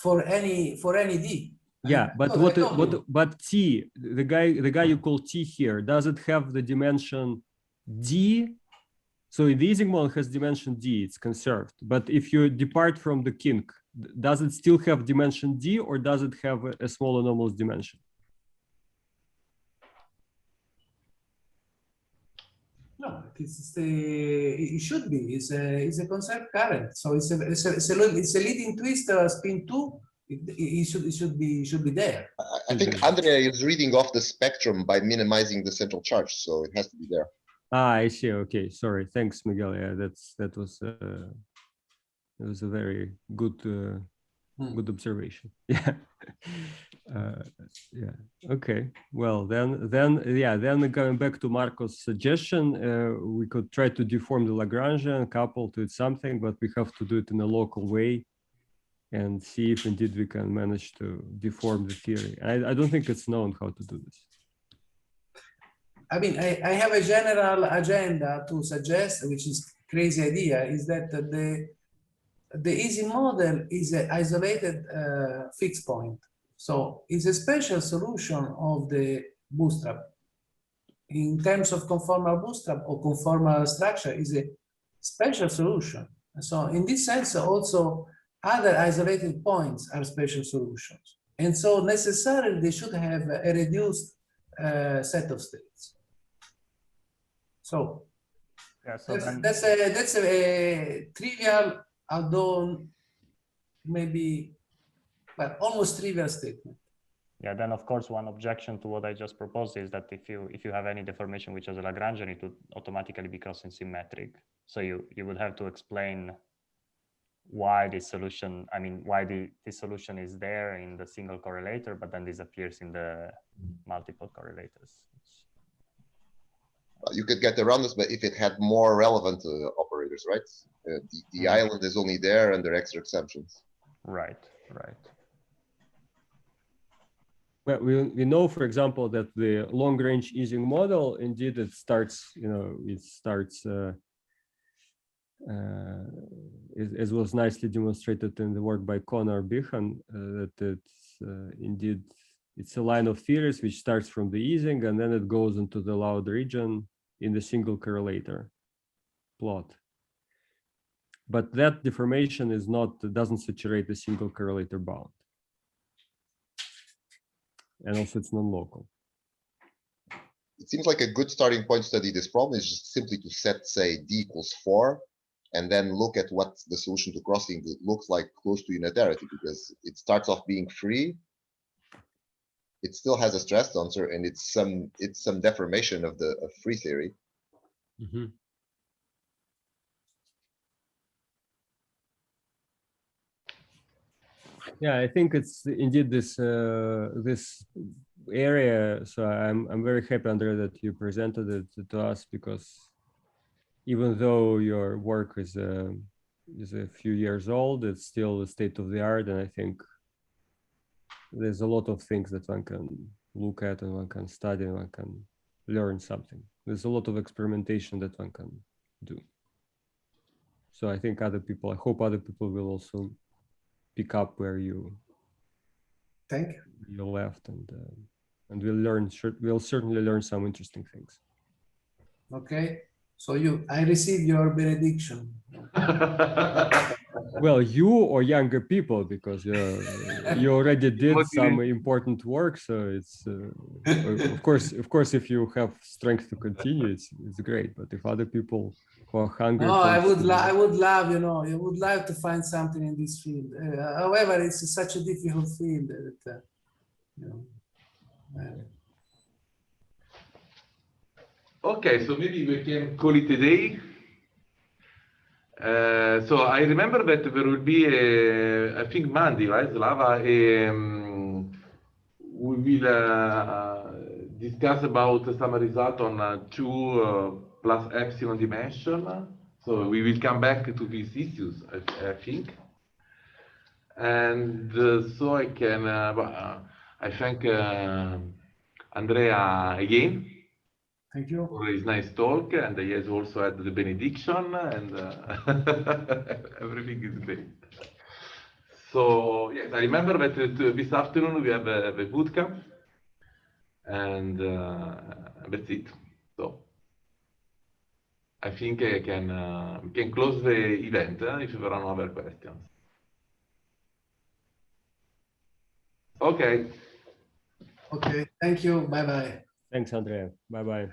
for any d. Yeah, but but T, the guy you call T here, does it have the dimension d? So the Ising model has dimension d, it's conserved. But if you depart from the kink, does it still have dimension d, or does it have a small anomalous dimension? it should be. It's a conserved current. So it's a leading twist spin 2. It should be there. I think Andrea is reading off the spectrum by minimizing the central charge, so it has to be there. Ah, I see. Okay, sorry. Thanks, Miguel. Yeah, that was a very good good observation. Yeah. Yeah. Okay. Well, then going back to Marco's suggestion, we could try to deform the Lagrangian, couple to it something, but we have to do it in a local way and see if indeed we can manage to deform the theory. I don't think it's known how to do this. I mean, I have a general agenda to suggest, which is crazy idea, is that the Ising model is an isolated fixed point. So it's a special solution of the bootstrap. In terms of conformal bootstrap or conformal structure is a special solution. So in this sense, also other isolated points are special solutions. And so necessarily they should have a reduced set of states. So, yeah, so that's a trivial, although maybe, but almost trivial statement. Yeah, then of course one objection to what I just proposed is that if you have any deformation which has a Lagrangian, it would automatically be crossing symmetric. So you would have to explain why this solution, I mean, why this solution is there in the single correlator, but then disappears in the multiple correlators. You could get around this, but if it had more relevant operators, right? The island is only there and there are extra exceptions. Right, right. Well, we know, for example, that the long-range Ising model, indeed, it starts, as was nicely demonstrated in the work by Connor Behan, that it's indeed, it's a line of theories which starts from the Ising and then it goes into the allowed region in the single correlator plot. But that deformation is not, doesn't saturate the single correlator bound. And also it's non-local. It seems like a good starting point to study this problem is just simply to set, say, d equals 4, and then look at what the solution to crossing looks like close to unitarity, because it starts off being free. It still has a stress tensor, and it's some deformation of free theory. Mm-hmm. Yeah, I think it's indeed this this area. So I'm very happy, Andrea, that you presented it to us, because even though your work is a few years old, it's still the state of the art, and I think there's a lot of things that one can look at and one can study and one can learn something. There's a lot of experimentation that one can do. So I think other people, I hope other people will also pick up where you left, and we'll certainly learn some interesting things. Okay, so I received your benediction. Well, you or younger people, because you already did some important work. So it's of course, if you have strength to continue, it's great. But if other people who are hungry, I would love, you would love to find something in this field. However, it's such a difficult field that Okay, so maybe we can call it a day. So I remember that there will be I think Monday, right, Slava? We will discuss about some result on 2 plus epsilon dimension. So we will come back to these issues, I think. And so I can, I thank Andrea again. Thank you for his nice talk, and he has also had the benediction, and everything is great. So yes, I remember that this afternoon we have a bootcamp, and that's it. So I think we can close the event if there are no other questions. Okay. Okay. Thank you. Bye bye. Thanks, Andrea. Bye bye.